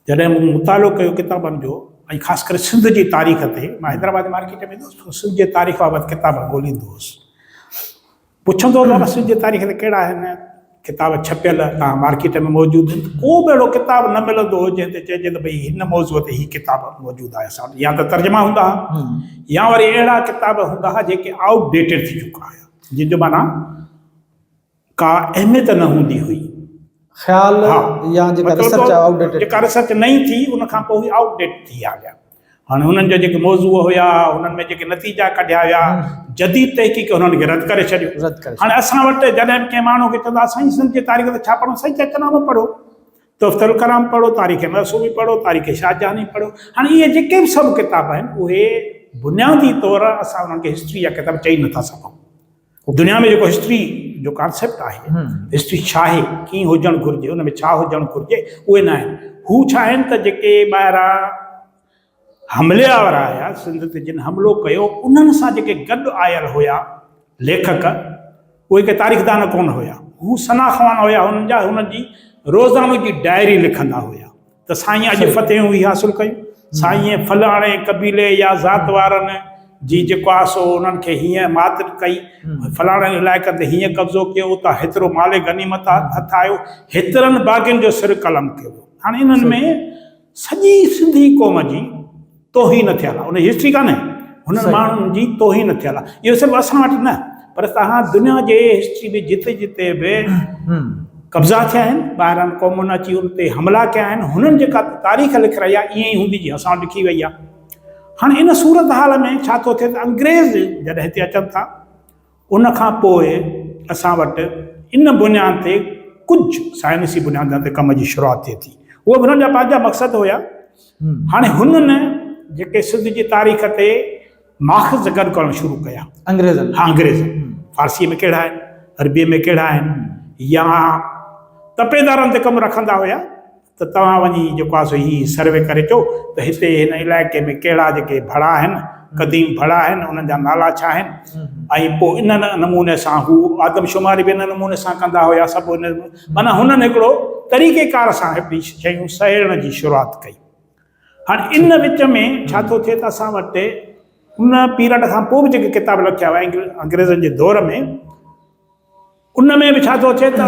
जॾहिं मूं मुतालो कयो किताबनि जो ऐं ख़ासि करे सिंध जी तारीख़ ते, मां हैदराबाद मार्केट में वेंदो हुउसि, सिंध जे तारीख़ बाबति किताब ॻोल्हींदो हुउसि, पुछंदो हुओ सिंध जे तारीख़ ते कहिड़ा आहिनि किताब छपियल तव्हां मार्केट में मौजूदु आहिनि। को बि अहिड़ो किताब न मिलंदो हो जंहिं ते चइजे त भई हिन मौज़ूअ ते हीअ किताब मौजूदु आहे असां वटि, या त तर्जुमा हूंदा हुआ या वरी अहिड़ा किताब हूंदा हुआ जेके आउटडेटेड थी चुका हुया, जंहिंजो माना का अहमियत न हूंदी हुई, ख़्याल या जेका रिसर्च आउटडेटेड, जेका रिसर्च नई थी उन खां पोइ आउटडेट थी विया। हाणे हुननि जा जेके मौज़ू हुया, हुननि में जेके नतीजा कढिया हुया, जदीद तहक़ीक़ हुननि खे रद्द करे छॾियो। हाणे असां वटि जॾहिं कंहिं माण्हू खे चवंदा साईं सिंध जी तारीख़ ते छा पढ़ूं, साईं चचनामो पढ़ो, तुफ़्तुल कलाम पढ़ो, तारीख़ मसूमी पढ़ो, तारीख़ शाहजहानी पढ़ो। हाणे इहे जेके बि सभु किताब आहिनि उहे बुनियादी तौर असां उन्हनि खे हिस्ट्री जा किताब चई नथा सघूं। दुनिया में जेको हिस्ट्री जो कॉन्सेप्ट आहे, हिस्ट्री छा आहे, कीअं हुजणु घुरिजे, हुन में छा हुजणु घुरिजे, उहे न आहिनि। हू छा आहिनि त जेके ॿाहिरां हमले वारा आया, सिंध ते जिन हमिलो कयो, उन्हनि सां जेके गॾु आयल हुया लेखक, उहे के तारीख़दान कोन हुया, हू सनाख़वान हुया, हुननि जी रोज़ानो जी डायरी लिखंदा हुया त साईं अॼु फतेहूं ही हासिलु कयूं, साईं फलाणे कबीले या ज़ात वारनि जी जेको आहे सो उन्हनि खे हीअं मात कई, फलाणे इलाइक़े ते हीअं कब्ज़ो कयो, त हेतिरो माले गनीमत हथ आयो, हेतिरनि बाग़ियुनि जो सिर कलम कयो। हाणे इन्हनि में सॼी सिंधी क़ौम जी तोहीन थियल आहे, उन हिस्ट्री कान्हे, हुननि माण्हुनि जी तोहीन थियल आहे। इहो सिर्फ़ु असां वटि न, पर तव्हां दुनिया जे हिस्ट्री में जिते जिते बि कब्ज़ा थिया आहिनि, ॿाहिरां क़ौमुनि अची उन ते हमला कया आहिनि, हुननि जेका तारीख़ लिखी रही आहे ईअं ई हूंदी जीअं असां वटि लिखी वई आहे। हाणे इन सूरत हाल में छा थो थिए त अंग्रेज़ जॾहिं हिते अचनि था, उन खां पोइ असां वटि इन बुनियाद ते कुझु साइंसी बुनियादनि ते कम जी शुरूआति थिए थी। उहे बि हुननि जा पंहिंजा मक़सदु हुया। हाणे हुननि जेके सिंध जी तारीख़ ते माख़ज़ गॾु करणु शुरू कया अंग्रेज़नि, हा अंग्रेज़, फारसीअ में कहिड़ा आहिनि, अरबीअ में कहिड़ा आहिनि, या तपेदारनि ते कमु रखंदा हुया त तव्हां वञी जेको आहे सो हीअ सर्वे करे अचो त हिते हिन इलाइक़े में कहिड़ा जेके भड़ा आहिनि, क़दीम भड़ा आहिनि, उन्हनि जा नाला छा आहिनि, ऐं पोइ इन नमूने सां हू आदमशुमारी बि इन नमूने सां कंदा हुया सभु। माना हुननि हिकिड़ो तरीक़ेकार सां हिकिड़ी शयूं सहेड़ण जी शुरूआति कई। हाणे इन विच में छा थो थिए त असां वटि उन पीरियड खां पोइ बि जेके किताब लिखिया हुआ अंग्रेज़नि जे दौर में, उन में बि छा थो थिए त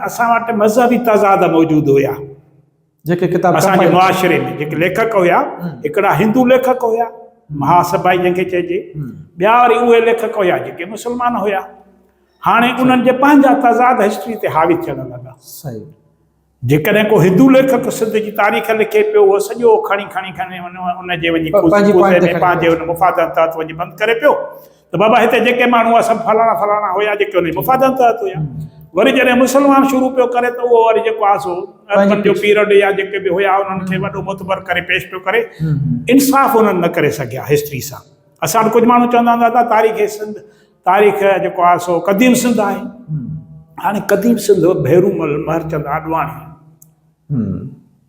असां वटि मज़हबी तज़ाद मौजूदु हुया। जेके किताब असांजे मुआशिरे में जेके लेखक हुया, हिकिड़ा हिंदू लेखक हुया, महासभाई जंहिंखे चइजे, ॿिया वरी उहे लेखक हुया जेके मुस्लमान हुया। हाणे उन्हनि जे पंहिंजा तज़ाद हिस्ट्री ते हावी थियण लॻा। सही, जेकॾहिं को हिंदू लेखक सिंध जी तारीख़ लिखे पियो, उहो सॼो खणी उनजे वञी पंहिंजे उन मुफ़ादत तहत वञी बंदि करे पियो त बाबा हिते जेके माण्हू सभु फलाणा फलाणा हुया जेके उन मुफ़ादत तहत हुया। वरी जॾहिं मुस्लमान शुरू पियो करे त उहो वरी जेको आहे सो अरबन जो पीरियड या जेके बि हुया उन्हनि खे वॾो मुतबर करे पेश पियो करे, इंसाफ़ उन्हनि न करे सघिया हिस्ट्री सां। असां वटि कुझु माण्हू चवंदा हूंदा त तारीख़ सिंध, तारीख़ जेको आहे सो क़दीम सिंध आहे। हाणे क़दीम सिंध भेरूमल महरचंद आडवाणी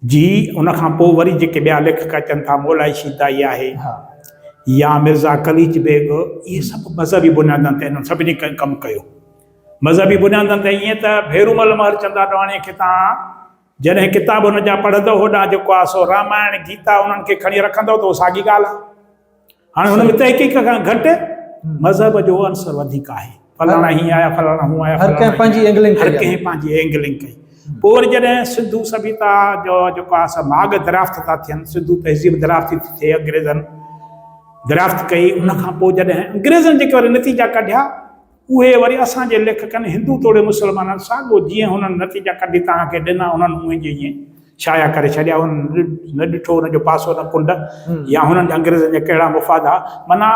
जी, उन खां पोइ वरी जेके ॿिया लेखक अचनि था, मौलाई शीदाई आहे या मिर्ज़ा कलीज बेग, इहे सभु मज़हबी बुनियादनि ते हिननि सभिनी कमु कयो। मज़हबी बुनियादनि ते ईअं त भेरूमल महरचंद आडवाणीअ खे तव्हां जॾहिं किताब हुन जा पढ़ंदो होॾां जेको आहे सो रामायण गीता उन्हनि खे खणी रखंदो त उहो साॻी ॻाल्हि आहे। हाणे हुन में तहक़ीक़ खां घटि मज़हब जो अंसर वधीक आहे। फलाणा हीअं आया, फलाणा हूअं आया, हर कंहिं पंहिंजी एंगलिंग कई। पोइ वरी जॾहिं सिंधू सभ्यता जो जेको आहे सभु माॻ दरियाफ़्त था थियनि, सिंधू तहज़ीब दरियाफ़्त थी थिए, अंग्रेज़नि दरियाफ़्त कई। उन खां पोइ जॾहिं अंग्रेज़नि जेके वरी नतीजा कढिया, उहे वरी असांजे लेखकनि हिंदू तोड़े मुस्लमाननि साॻियो जीअं हुननि नतीजा कढी तव्हांखे ॾिना, उन्हनि उहे जे ईअं शाया करे छॾिया, न ॾिठो हुनजो पासो न कुंड, या हुननि अंग्रेज़नि जा कहिड़ा मुफ़ाद आहे। माना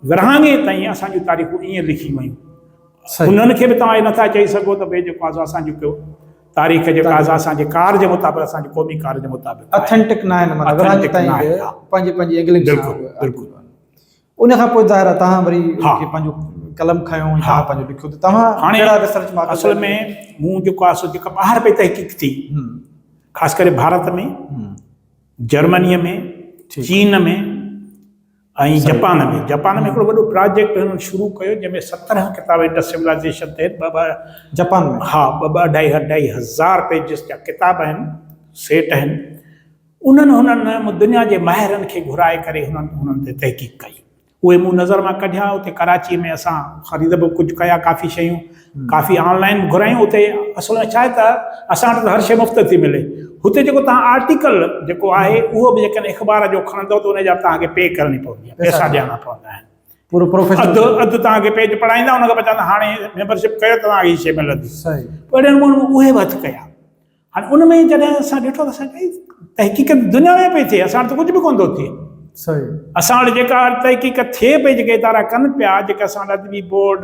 विरहाङे ताईं असांजूं तारीख़ूं ईअं लिखी वयूं। हुननि खे बि तव्हां इहे नथा चई सघो त भई जेको आहे असांजो कयो तारीख़ जेका आहे असांजे कार जे मुताबिक़, असांजे क़ौमी कार जे मुताबिक़ ऑथेंटिक न आहिनि, माना विरहाङे ताईं पंहिंजी पंहिंजी इंग्लिश। बिल्कुलु। उन खां पोइ ज़ाहिर आहे तव्हां वरी पंहिंजो कलम खयो, तव्हां पंहिंजो लिखियो, त तव्हां हाणे रिसर्च मां असल में मूं जेको आहे सो जेका ॿाहिरि पई तहक़ीक़ थी, ख़ासि करे भारत में, जर्मनीअ में, चीन में ऐं जापान में। जापान में हिकिड़ो वॾो प्रोजेक्ट हुननि शुरू कयो जंहिंमें 17 किताब इंडस सिविलाइज़ेशन ते जापान में, हा, 2-2.5 हज़ार पेजिस जा किताब आहिनि, सेट आहिनि। हुननि दुनिया जे माहिरनि खे घुराए करे हुननि ते तहक़ीक़ कई। उहे मूं नज़र मां कढिया। उते कराची में असां ख़रीद बि कुझु कया, काफ़ी शयूं, काफ़ी ऑनलाइन घुरायूं। उते असल में छा आहे त असां वटि हर शइ मुफ़्त थी मिले। हुते जेको तव्हां आर्टिकल जेको आहे उहो बि जेकॾहिं अख़बार जो खणंदव त उनजा तव्हांखे पे करणी पवंदी आहे, पैसा ॾियणा पवंदा आहिनि। पूरो प्रोफेशनल अधु तव्हांखे पेज पढ़ाईंदा, हुनखां पोइ चवंदा हाणे मेंबरशिप कयो त तव्हांखे हीअ शइ मिलंदी। सही। अहिड़े नमूने उहे बि हथु कया। हाणे उन में जॾहिं असां ॾिठो त असांखे तहक़ीक़ दुनिया में पई थिए, असां वटि त कुझु बि कोन थो थिए। सही। असां वटि जेका तहक़ीक़ थिए पई, जेके इदारा कनि पिया, जेके असां वटि अदबी बोर्ड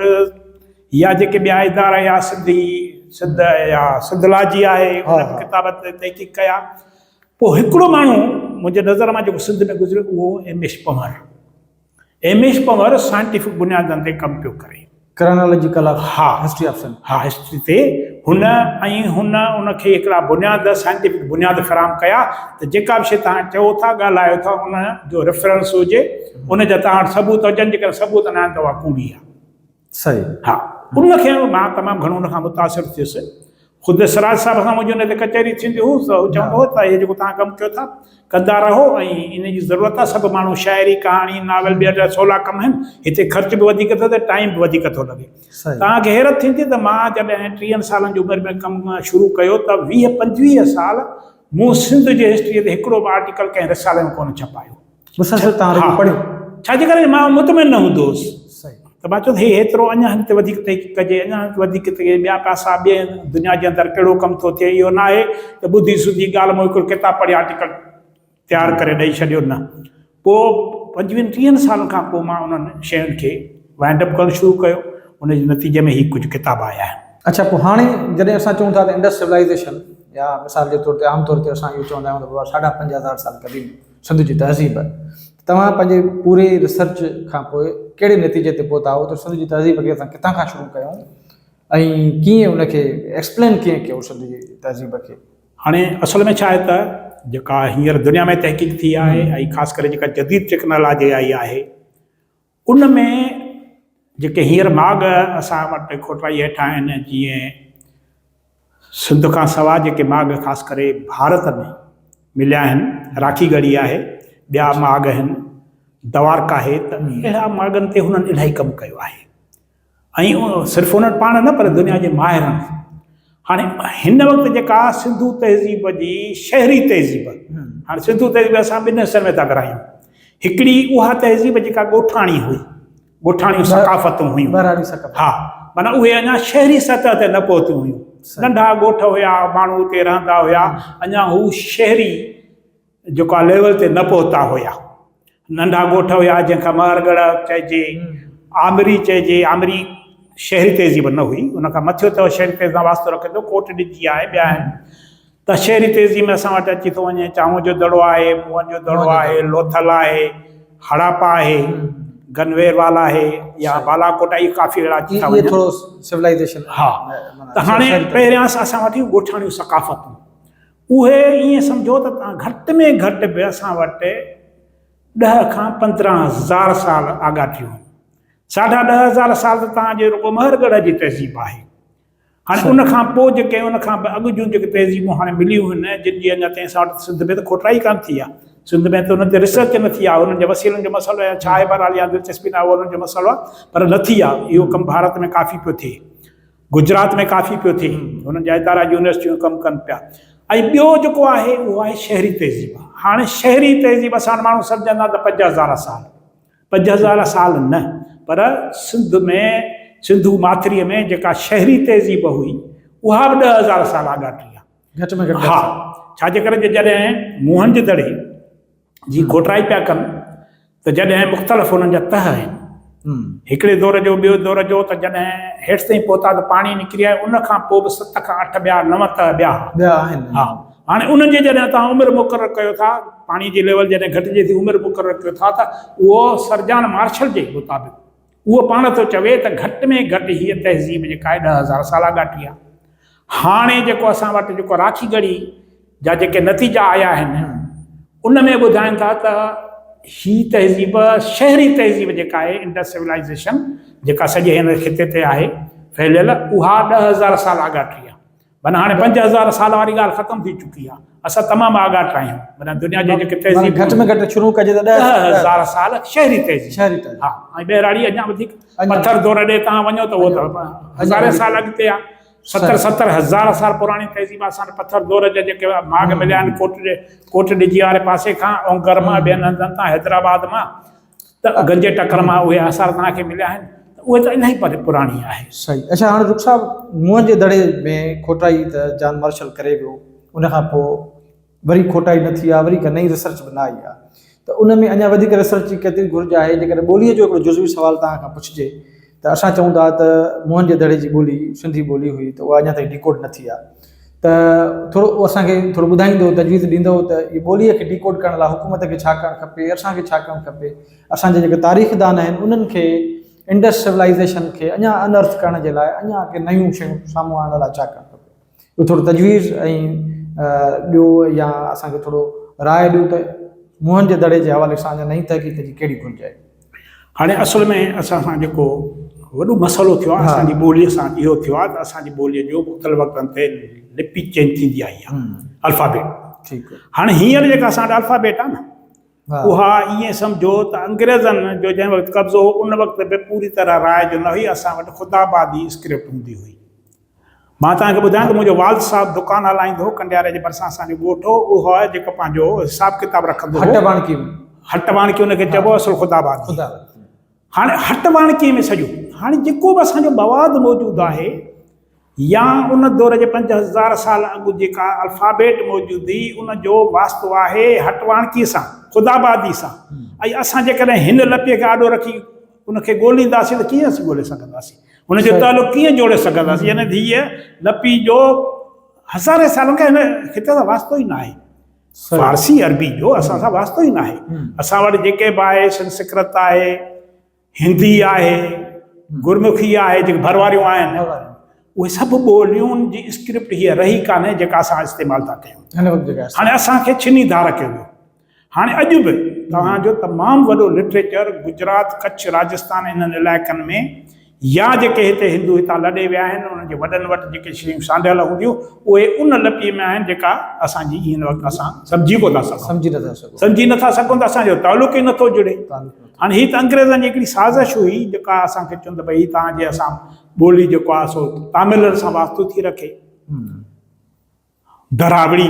या जेके ॿिया इदारा या सिंध या सिंधलाजी आहे, उन किताब ते तहक़ीक़ कया। पोइ हिकिड़ो माण्हू मुंहिंजे नज़र मां जेको सिंध में गुज़रियो, उहो M H. Panwar. M H. Panwar scientific बुनियादनि ते कमु पियो करे, क्रोनोलॉजिकल, हा, हिस्ट्री ऑफ सिंध, हा, हिस्ट्री ते। उनखे हिकिड़ा बुनियाद, साइंटिफिक बुनियाद फ़राहम कया त जेका बि शइ तव्हां चओ था, ॻाल्हायो था, उन जो रेफरेंस हुजे, उन जा तव्हां वटि सबूत हुजनि। जेकर सबूत न आहिनि त उहा कूड़ी आहे। सही। हा, उनखे मां तमामु घणो उनखां मुतासिर थियुसि। ख़ुदि सिराज साहिब सां मुंहिंजी हुन ते कचहरी थींदी हुई, त हू चवंदो हो त इहे जेको तव्हां कमु कयो था कंदा रहो, ऐं इन जी ज़रूरत आहे। सभु माण्हू शाइरी, कहाणी, नावल, ॿिया 16 कम आहिनि, हिते ख़र्च बि वधीक थो थिए, टाइम बि वधीक थो लॻे। तव्हांखे हैरत थींदी त मां जॾहिं 30 सालनि जी उमिरि में कमु शुरू कयो त 20-25 साल मूं सिंध जे हिस्ट्रीअ ते हिकिड़ो बि आर्टिकल कंहिं रिसाले में कोन छपायो। छाजे करे मां मुतमिन न हूंदो हुउसि। त मां चयो हे हेतिरो अञा हिन ते वधीक तहक़ीक़ कजे, अञा वधीक ॿिया पासा ॿिए दुनिया जे अंदरि कहिड़ो कमु थो थिए। इहो न आहे त ॿुधी सुधी ॻाल्हि में हिकिड़ो किताब पढ़ी आर्टिकल तयारु करे ॾेई छॾियो, न। पोइ 25-30 सालनि खां पोइ मां उन्हनि शयुनि खे वाइंड अप करणु शुरू कयो। उनजे नतीजे में ही कुझु किताब आया आहिनि। अच्छा, पोइ हाणे जॾहिं असां चऊं था त इंडस सिविलाइज़ेशन, या मिसाल जे तौर ते आम तौर ते असां इहो चवंदा आहियूं त 50,000 साल क़दीम सिंध जी तहज़ीब, तव्हां पंहिंजे पूरे रिसर्च खां पोइ कहिड़े नतीजे ते पहुता हो त सिंध जी तहज़ीब खे असां किथां खां शुरू कयूं ऐं कीअं उनखे एक्सप्लेन कीअं कयो सिंध जी तहज़ीब खे? हाणे असल में छा आहे त जेका हींअर दुनिया में तहक़ीक़ थी आहे, ऐं ख़ासि करे जेका जदीद टेक्नोलॉजी आई आहे, उन में जेके हींअर माॻ असां वटि खोटाई हेठां आहिनि, जीअं सिंध खां सवाइ जेके माॻ ख़ासि करे भारत में मिलिया आहिनि, राखी गढ़ी आहे, ॿिया माॻ आहिनि, द्वारका आहे, त अहिड़ा माॻनि ते हुननि इलाही कमु कयो आहे। ऐं सिर्फ़ु उन्हनि पाण न, पर दुनिया जे माहिरनि। हाणे हिन वक़्तु जेका सिंधू तहज़ीब जी शहरी तहज़ीब, हाणे सिंधू तहज़ीब असां ॿिनि हिसनि में था विरायूं। हिकिड़ी उहा तहज़ीब जेका ॻोठाणी हुई, ॻोठाणियूं सकाफ़तूं हुयूं, हा, माना उहे अञा शहरी सतह ते न पहुतियूं हुयूं। नंढा ॻोठ हुया, माण्हू उते रहंदा हुया, अञा हू शहरी जेका लेवल ते न पहुता हुया। नंढा ॻोठ हुया जंहिंखां महरगढ़ चइजे, आमरी चइजे, आमरी शहरी तहज़ीब न हुई, उनखां मथियो अथव शहरी तहज़ीब वास्तो रखे थो, कोट ॾिजी आहे, ॿिया आहिनि। त शहरी तहज़ीब में असां वटि अची थो वञे चांहो जो दड़ो आहे, मुंहं जो दड़ो आहे, लोथल आहे, हड़ापा आहे, गनवेरवाला आहे, या बालाकोट, इहे काफ़ी अहिड़ा अची था वञनि। सिविलाइज़ेशन, हा। त हाणे पहिरियां असां वटि ॻोठाणियूं सकाफ़तूं, उहे ईअं सम्झो त तव्हां घटि में घटि बि असां वटि 10 खां 15,000 साल आगाटियूं। 10,500 साल त तव्हांजे रुगो महरगढ़ जी तहज़ीब आहे। हाणे उनखां पोइ जेके उनखां अॻु जूं जेके तहज़ीबूं हाणे मिलियूं आहिनि, जिन जी अञा ताईं असां वटि सिंध में त खोटाई कान थी आहे, सिंध में त उन ते रिसर्च न थी आहे, उन्हनि जे वसीलनि जो मसइलो आहे, छा आहे बहरहाल या दिलचस्पी न आहे, उहो उन्हनि जो मसइलो आहे, पर न थी आहे। इहो कमु भारत में काफ़ी पियो थिए, गुजरात में काफ़ी पियो थिए, हुननि जा इदारा यूनिवर्सिटियूं कमु कनि पिया। ऐं ॿियो जेको आहे उहो आहे शहरी तहज़ीब। हाणे शहरी तहज़ीब असां माण्हू सम्झंदा त 50,000 साल, 50,000 साल न, पर सिंध में, सिंधू माथिरीअ में जेका शहरी तहज़ीब हुई, उहा बि 10,000 साल आगाटी आहे, घटि में घटि। हा, छाजे करे जॾहिं मुंहनि जे दड़े जी खोटराई पिया कनि त जॾहिं मुख़्तलिफ़ हुननि जा तह आहिनि हिकिड़े दौर जो ॿियो दौर जो त जॾहिं हेठि ताईं पहुता त पाणी निकिरी आयो उन खां पोइ बि 7 खां 8 ॿिया 9 तह ॿिया आहिनि। हा हाणे उन्हनि जे जॾहिं तव्हां उमिरि मुक़ररु कयो था पाणी जी लेवल जॾहिं घटिजे थी उमिरि मुक़ररु कयो था त उहो सरजान मार्शल जे मुताबिक़ उहो पाण थो चवे त घटि में घटि हीअ तहज़ीब जेका आहे 10,000 साल ॻाटी आहे। हाणे जेको असां वटि जेको राखी गढ़ी जा जेके नतीजा आया आहिनि उन में ॿुधाइनि था त ही तहज़ीब शहरी तहज़ीब जेका आहे इंडस सिविलाइज़ेशन जेका सॼे हिन खिते ते आहे फैलियल उहा 10,000 साल आगाटी आहे। माना हाणे 5,000 साल वारी ॻाल्हि ख़तमु थी चुकी आहे। असां तमामु आगाट आहियूं। माना दुनिया जे जेके तहज़ीब घटि में घटि शुरू कजे त 10,000 साल शहरी तहज़ीब। हा ऐं ॿेराड़ी अञा वधीक पथर दौर ॾे तव्हां वञो त उहो त हज़ारे साल अॻिते आहे। 70,000 साल पुराणी तहज़ीब असां पथर दौर जा जेके माग मिलिया आहिनि कोट ॾिजी वारे पासे खां ओंगर मां ॿियनि हंधनि तां हैदराबाद मां त गंजे टकर मां उहे आसार तव्हांखे मिलिया आहिनि उहे त इलाही पुराणी आहे। सही। अच्छा हाणे रुख साहब मुंहं जे दड़े में खोटाई त जान मार्शल करे वियो उन खां पोइ वरी खोटाई न थी आहे वरी का नई रिसर्च बि न आई आहे त उन में अञा वधीक रिसर्च जी केतिरी घुर्ज आहे। जेकॾहिं ॿोलीअ जो हिकिड़ो जुज़वी सुवाल तव्हां खां पुछिजे त असां चऊं था त मुंहनि जे दड़े जी ॿोली सिंधी ॿोली हुई त उहा अञा ताईं डिकोड न थी आहे त थोरो असांखे थोरो ॿुधाईंदो तजवीज़ ॾींदो त ई ॿोलीअ खे डिकोड करण लाइ हुकूमत खे छा करणु खपे असांखे छा करणु खपे असांजे जेके तारीख़दान आहिनि उन्हनि खे इंडस सिविलाइज़ेशन खे अञा अनर्थ करण जे लाइ अञा के नयूं शयूं साम्हूं आणण लाइ छा करणु खपे इहो थोरो तजवीज़ ऐं ॾियो या असांखे थोरो राय ॾियो त मुंहनि जे दड़े जे हवाले सां अञा नई तहक़ीक़ जी कहिड़ी घुरिज आहे। हाणे असुल में असां सां जेको वॾो मसइलो थियो आहे असांजी ॿोलीअ सां इहो थियो आहे त असांजी ॿोलीअ जो मुख़्तलिफ़ वक़्तनि ते लिपि चेंज थींदी आई आहे अल्फ़ाबेट। ठीकु आहे। हाणे हींअर जेका असां वटि अल्फ़ाबेट आहे न उहा ईअं सम्झो त अंग्रेज़नि जो जंहिं वक़्तु कब्ज़ो हो उन वक़्त बि पूरी तरह राय जो न हुई। असां वटि ख़ुदाबादी स्क्रिप्ट हूंदी हुई। मां तव्हांखे ॿुधायां त मुंहिंजो वाल साहिबु दुकानु हलाईंदो हो कंडियारे जे भरिसां असांजो ॻोठु हो उहो आहे जेको पंहिंजो हिसाबु किताबु रखंदो हो हटवाणकी हुनखे चइबो आहे असुल ख़ुदाबादी। हाणे हटवाणकीअ में सॼो हाणे जेको बि असांजो मवादु मौजूदु आहे या उन दौर जे 5,000 साल अॻु जेका अल्फ़ाबेट मौजूदु हुई उन जो वास्तो आहे हटवाणकीअ सां ख़ुदाबादी सां। ऐं असां जेकॾहिं हिन लपीअ खे आॾो रखी उनखे ॻोल्हींदासीं त कीअं असीं ॻोल्हे सघंदासीं हुनजो तालुक़ु कीअं जोड़े सघंदासीं। यानी हीअ लपी जो हज़ारे सालनि खां हिन खिते सां वास्तो ई न आहे। फारसी अरबी जो असां सां वास्तो ई न आहे। असां वटि जेके बि आहे संस्कृत आहे हिंदी आहे गुरमुखी आहे जेके भरवारियूं आहिनि उहे सभु ॿोलियुनि जी स्क्रिप्ट हीअ रही कान्हे जेका असां इस्तेमालु था कयूं। हाणे असांखे छिनी धार कयो वियो। हाणे अॼु बि तव्हांजो तमामु वॾो लिटरेचर गुजरात कच्छ राजस्थान इन्हनि इलाइक़नि में या जेके हिते हिंदू हितां लॾे विया आहिनि उन्हनि जे वॾनि वटि जेके शयूं सांढियल हूंदियूं उहे उन लिपीअ में आहिनि जेका असांजी हिन वक़्तु असां सम्झी कोन था सघूं सम्झी नथा सघूं त असांजो तालुक़ु ई नथो जुड़े। हाणे हीअ त अंग्रेज़नि जी हिकिड़ी साज़िश हुई जेका असांखे चवनि त भई तव्हांजे असां ॿोली जेको आहे सो तामिलनि सां वास्तो थी रखे दरावड़ी।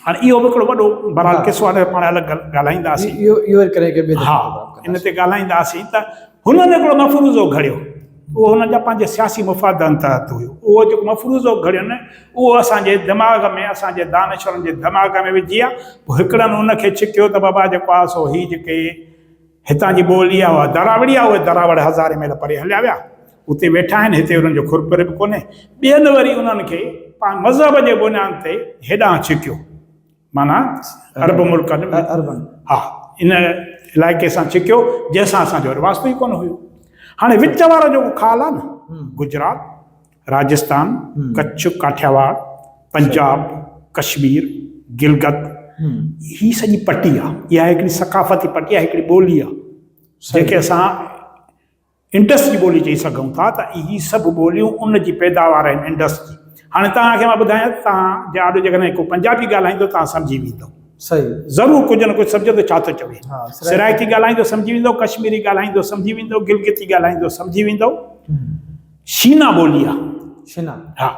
हाणे इहो बि हिकिड़ो वॾो बहरहाल किसो आहे पाण अलॻि ॻाल्हाईंदासीं। हा इन ते ॻाल्हाईंदासीं त हुननि हिकिड़ो मफ़रूज़ो घड़ियो उहो हुननि जा पंहिंजे सियासी मुफ़ादनि तहत हुयो। उहो जेको मफ़रूज़ो घड़ियो न उहो असांजे दिमाग़ में असांजे दानिशरनि जे दिमाग़ में विझी आहे। पोइ हिकिड़नि हुनखे छिकियो त बाबा जेको आहे सो हीअ जेके हितां जी ॿोली आहे उहा दरावड़ी आहे। उहे दरावड़ हज़ारे मील परे हलिया विया उते वेठा आहिनि हिते हुननि जो खुरपुर बि कोन्हे। ॿियनि वरी उन्हनि खे पाण मज़हब जे बुनियाद ते हेॾां छिकियो माना अरब मुल्कनि में हा इन इलाइक़े सां छिकियो जंहिंसां असांजो वरी वास्तो ई कोन हुयो। हाणे विच वारो जेको खाल आहे न गुजरात राजस्थान कच्छ काठियावाड़ पंजाब कश्मीर गिलगत ही सॼी पटी आहे। इहा हिकिड़ी सकाफ़ती पटी आहे हिकिड़ी ॿोली आहे जंहिंखे असां इंडस जी ॿोली चई सघूं था त इहे सभु ॿोलियूं उन जी पैदावार आहिनि इंडस जी। हाणे तव्हांखे मां ॿुधायां तव्हां जे आॾो जेकॾहिं को पंजाबी ॻाल्हाईंदो तव्हां सम्झी वेंदो सही ज़रूरु कुझु न कुझु सम्झो त छा थो चवे। सिराइकी ॻाल्हाईंदो सम्झी वेंदो कश्मीरी ॻाल्हाईंदो सम्झी वेंदो गिलगिती ॻाल्हाईंदो सम्झी वेंदो। शीना ॿोली आहे शीना हा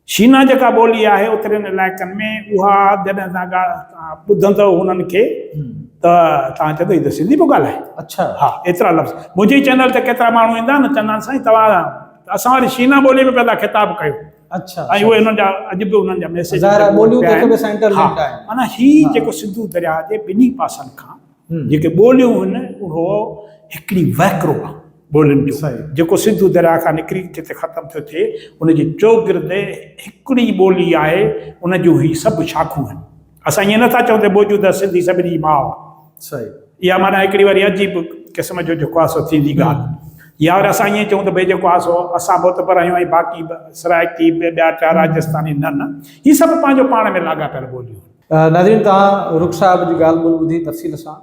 शीना जेका ॿोली आहे उतरनि इलाइक़नि में उहा जॾहिं तव्हां ॿुधंदव हुननि खे त तव्हां चवंदो हीअ त सिंधी पियो ॻाल्हाए। अच्छा हा एतिरा लफ़्ज़ मुंहिंजी चैनल ते केतिरा माण्हू ईंदा न चवंदा आहिनि साईं तव्हां असां वरी शीना ॿोली में पैदा ख़िताबु कयो अच्छा ऐं उहे हुननि जा अॼु बि उन्हनि जा मैसेज ज़ाहिर आहे, ॿोलियूं कंहिंखे बि सेंटर लिंक्ड आहिनि। माना हीउ जेको सिंधु दरिया जे ॿिन्ही पासनि खां जेके ॿोलियूं आहिनि उहो हिकिड़ी वैकिरो आहे ॿोलियुनि सही। जो जेको सिंधु दरिया खां निकिरी किथे ख़तमु थो थिए उनजी चौगिर्द हिकिड़ी ॿोली आहे, उन जूं ही सभु शाखूं आहिनि। असां ईअं नथा चऊं त मौजूदा सिंधी सभिनी जी माउ आहे। सही। इहा माना हिकिड़ी वरी अजीब क़िस्म जो जेको आहे सो थींदी ॻाल्हि। या वरी असां ईअं चऊं त भई जेको आहे सो असां मोतबर आहियूं ऐं बाक़ी सराइकी ॿिया चार राजस्थानी न, हीअ सभु पंहिंजो पाण में लाॻापियल ॿोलियूं। नाज़रीन, तव्हां रुख साहिब जी ॻाल्हि ॿोल ॿुधी तफ़सील सां।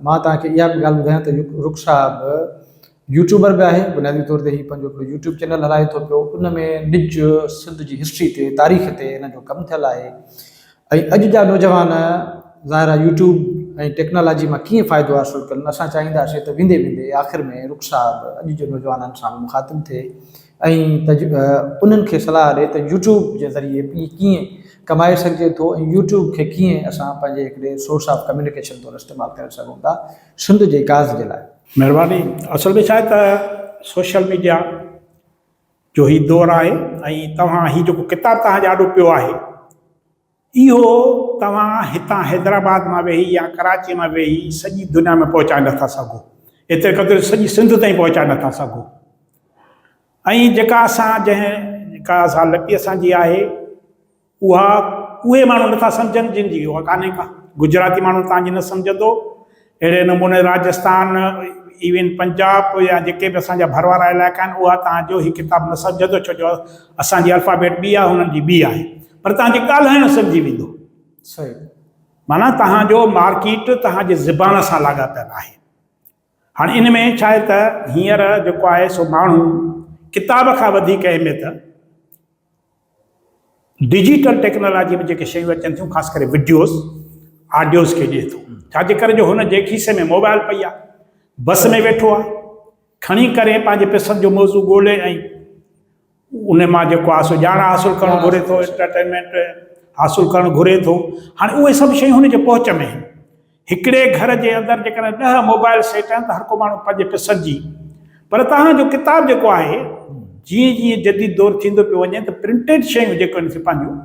मां तव्हांखे इहा बि ॻाल्हि ॿुधायां त रुख साहिब यूट्यूबर बि आहे। बुनियादी तौर ते हीउ पंहिंजो हिकिड़ो यूट्यूब चैनल हलाए थो पियो, उन में निज सिंध जी हिस्ट्री ते तारीख़ ते हिन जो कमु थियल आहे। ऐं अॼु जा नौजवान ज़ाहिर आहे यूट्यूब ऐं टेक्नोलॉजी मां कीअं फ़ाइदो हासिलु कनि, असां चाहींदासीं त वेंदे वेंदे आख़िर में रुख साहिब अॼु जे नौजवाननि सां मुखातिब थिए ऐं उन्हनि खे सलाह ॾिए त यूट्यूब जे ज़रिए कीअं कमाए सघिजे थो ऐं यूट्यूब खे कीअं असां पंहिंजे हिकिड़े सोर्स ऑफ कम्युनिकेशन तौरु इस्तेमालु करे सघूं था सिंध जे विकास जे लाइ। महिरबानी। असल में छा आहे त सोशल मीडिया जो ही दौरु आहे ऐं तव्हां ही जेको किताबु तव्हां ॾाढो पियो आहे इहो तव्हां हितां हैदराबाद मां वेही या कराची मां वेही सॼी दुनिया में पहुचाए नथा सघो, एतिरे क़दुरु सॼी सिंध ताईं पहुचाए नथा सघो। ऐं जेका असां लिपि असांजी आहे उहे माण्हू नथा सम्झनि जिन जी उहा कान्हे का। गुजराती माण्हू तव्हांजी न सम्झंदो, अहिड़े नमूने राजस्थान इवन पंजाब या जेके बि असांजा भरवारा इलाइक़ा आहिनि उहा तव्हांजो ही किताबु न सम्झंदो, छो जो असांजी अल्फ़ाबेट ॿी आहे, हुननि जी ॿी आहे, पर तव्हांजी ॻाल्हाइण सम्झी वेंदो। सही। माना तव्हांजो मार्केट तव्हांजे ज़बान सां लाॻापियल आहे। हाणे इन में छा आहे त हींअर जेको आहे सो माण्हू किताब खां वधीक अहमियत डिजिटल टेक्नोलॉजी में जेके शयूं अचनि थियूं, ख़ासि करे वीडियोस ऑडियोस खे ॾिए थो। छाजे करे जो हुन जे खीसे में मोबाइल पई आहे, बस में वेठो आहे, खणी करे पंहिंजे पसंदि जो मौज़ू ॻोल्हे ऐं उन मां जेको आहे सो ॼाण हासिलु करणु घुरे थो, एंटरटेनमेंट हासिलु करणु घुरे थो। हाणे उहे सभु शयूं हुन जे पहुच में आहिनि। हिकिड़े घर जे अंदरि जेकॾहिं 10 मोबाइल सेट आहिनि त हर को माण्हू पंहिंजे पसंदि जी, पर तव्हांजो किताबु जेको आहे जीअं जीअं जदीद दौरु थींदो पियो वञे त प्रिंटेड शयूं जेको आहिनि पंहिंजूं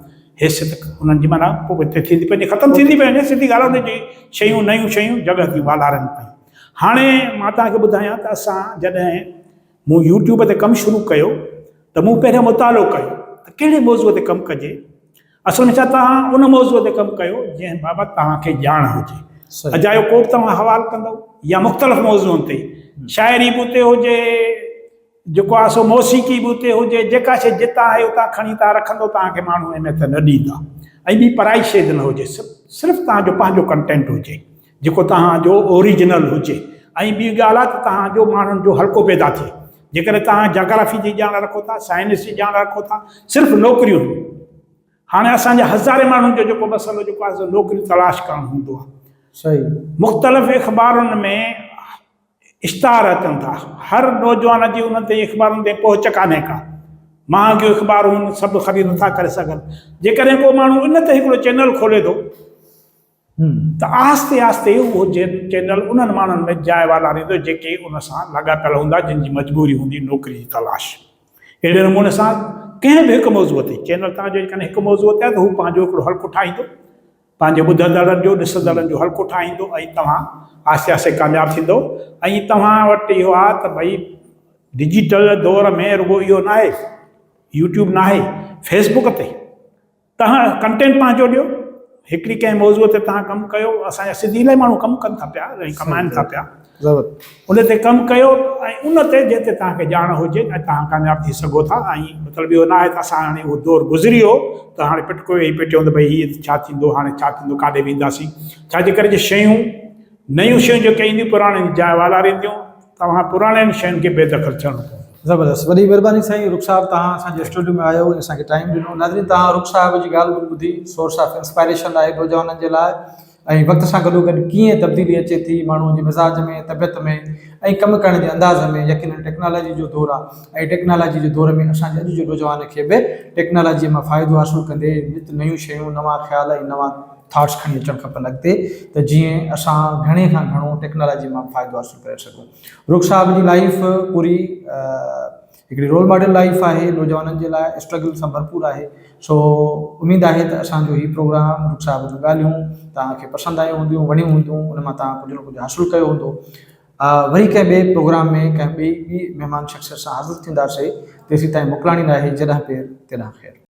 हैसियत हुननि जी माना पोइ हिते थींदी पंहिंजे ख़तमु थींदी पई वञे। सिधी ॻाल्हि हुनजी शयूं नयूं शयूं जॻह थियूं वाधारनि पियूं। हाणे मां तव्हांखे ॿुधायां त असां जॾहिं मूं यूट्यूब ते कमु शुरू कयो त मूं पहिरियों मुतालो कयो त कहिड़े मौज़ूअ ते कमु कजे। असल में छा, तव्हां उन मौज़ूअ ते कमु कयो जंहिं बाबति तव्हांखे ॼाण हुजे। अजायो को बि तव्हां हवालु कंदव या मुख़्तलिफ़ मौज़ूअनि ते, शाइरी बि उते हुजे, जेको आहे सो मौसीक़ी बि उते हुजे, जेका शइ जितां आहे उतां खणी था रखंदो, तव्हांखे माण्हू अहमियत न ॾींदा। ऐं ॿी पराई शइ न हुजे, सिर्फ़ु तव्हांजो पंहिंजो कंटेंट हुजे जेको तव्हांजो ओरिजिनल हुजे। ऐं ॿी ॻाल्हि आहे त तव्हांजो माण्हुनि जो हल्को पैदा थिए। जेकॾहिं तव्हां जोग्राफी जी ॼाण रखो था, साइंस जी ॼाण रखो था, सिर्फ़ु नौकरियूं। हाणे असांजे हज़ारे माण्हुनि जो जेको मसइलो जेको आहे सो नौकरी तलाश करणु हूंदो आहे। सही। मुख़्तलिफ़ अख़बारुनि में इश्तार अचनि था, हर नौजवान जी उन्हनि ते अख़बारुनि ते पहुच कान्हे का। महांगियूं अख़बारूं सभु ख़रीद नथा करे सघनि। जेकॾहिं को माण्हू इन ते हिकिड़ो चैनल खोले थो त आहिस्ते आहिस्ते उहो चैनल उन्हनि माण्हुनि में जाइ वालारींदो जेके उन सां लॻापियल हूंदा, जिन जी मजबूरी हूंदी नौकिरी जी तलाश। अहिड़े नमूने सां कंहिं बि हिकु मौज़ूअ ते चैनल तव्हांजो जेकॾहिं हिकु मौज़ूअ ते आहे त हू पंहिंजो हिकिड़ो हल्को ठाहींदो, पंहिंजे ॿुधंदड़नि जो ॾिसंदड़नि जो हल्को ठाहींदो ऐं तव्हां आहिस्ते आहिस्ते कामयाबु थींदो। ऐं तव्हां वटि इहो आहे त भई डिजिटल दौर में रुॻो इहो न आहे, यूट्यूब न आहे, फेसबुक ते तव्हां कंटेंट पंहिंजो ॾियो, हिकिड़ी कंहिं मौज़ूअ ते तव्हां कमु कयो। असांजा सिंधी इलाही माण्हू कमु कनि था पिया ऐं कमाइनि था पिया, उन ते कमु कयो ऐं उन ते जिते तव्हांखे ॼाण हुजे ऐं तव्हां कामयाबु थी सघो था। ऐं मतिलबु इहो न आहे त असां हाणे उहो दौरु गुज़री वियो त हाणे पिटको वेही पियो चऊं त भई हीअ छा थींदो, हाणे छा थींदो, काॾे वेंदासीं। छाजे करे जे शयूं नयूं शयूं जेके ईंदियूं पुराणियुनि जाइ वालारींदियूं, तव्हां पुराणियुनि शयुनि खे बेदख़ल थियणो पवंदो। ज़बरदस्त, वॾी महिरबानी साईं। रुख साहिब, तव्हां असांजे स्टूडियो में आयो, असांखे टाइम ॾिनो। नाज़रीन, तव्हां रुख साहिब जी ॻाल्हि ॿुधी, सोर्स ऑफ इंस्पायरेशन आहे नौजवाननि जे लाइ। ऐं वक़्त सां गॾोगॾु कीअं तब्दीली अचे थी माण्हुनि जे मिज़ाज में, तबियत में ऐं कमु करण जे अंदाज़ में। यकीनन टेक्नोलॉजी जो दौरु आहे ऐं टेक्नोलॉजी जे दौर में असांजे अॼु जे नौजवान खे बि टेक्नोलॉजीअ मां फ़ाइदो हासिलु कंदे नित नयूं शयूं, नवां ख़्याल ऐं नवां थॉट्स खणी अचणु खपनि अॻिते, त जीअं असां घणे खां घणो टेक्नोलॉजी मां फ़ाइदो हासिलु करे सघूं। रुख साहिब जी लाइफ पूरी हिकिड़ी रोल मॉडल लाइफ आहे नौजवाननि जे लाइ, स्ट्रगल सां भरपूर आहे। सो उमेदु आहे त असांजो हीउ प्रोग्राम रुख साहब जूं ॻाल्हियूं तव्हांखे पसंदि आयूं हूंदियूं, वणियूं हूंदियूं, उन मां तव्हां कुझु न कुझु हासिलु कयो हूंदो। वरी कंहिं ॿिए प्रोग्राम में कंहिं ॿी महिमान शख़्सियत सां हाज़िर थींदासीं। तेसीं ताईं मोकिलाणी न आहे, जॾहिं पेर तेॾां ख़ैरु।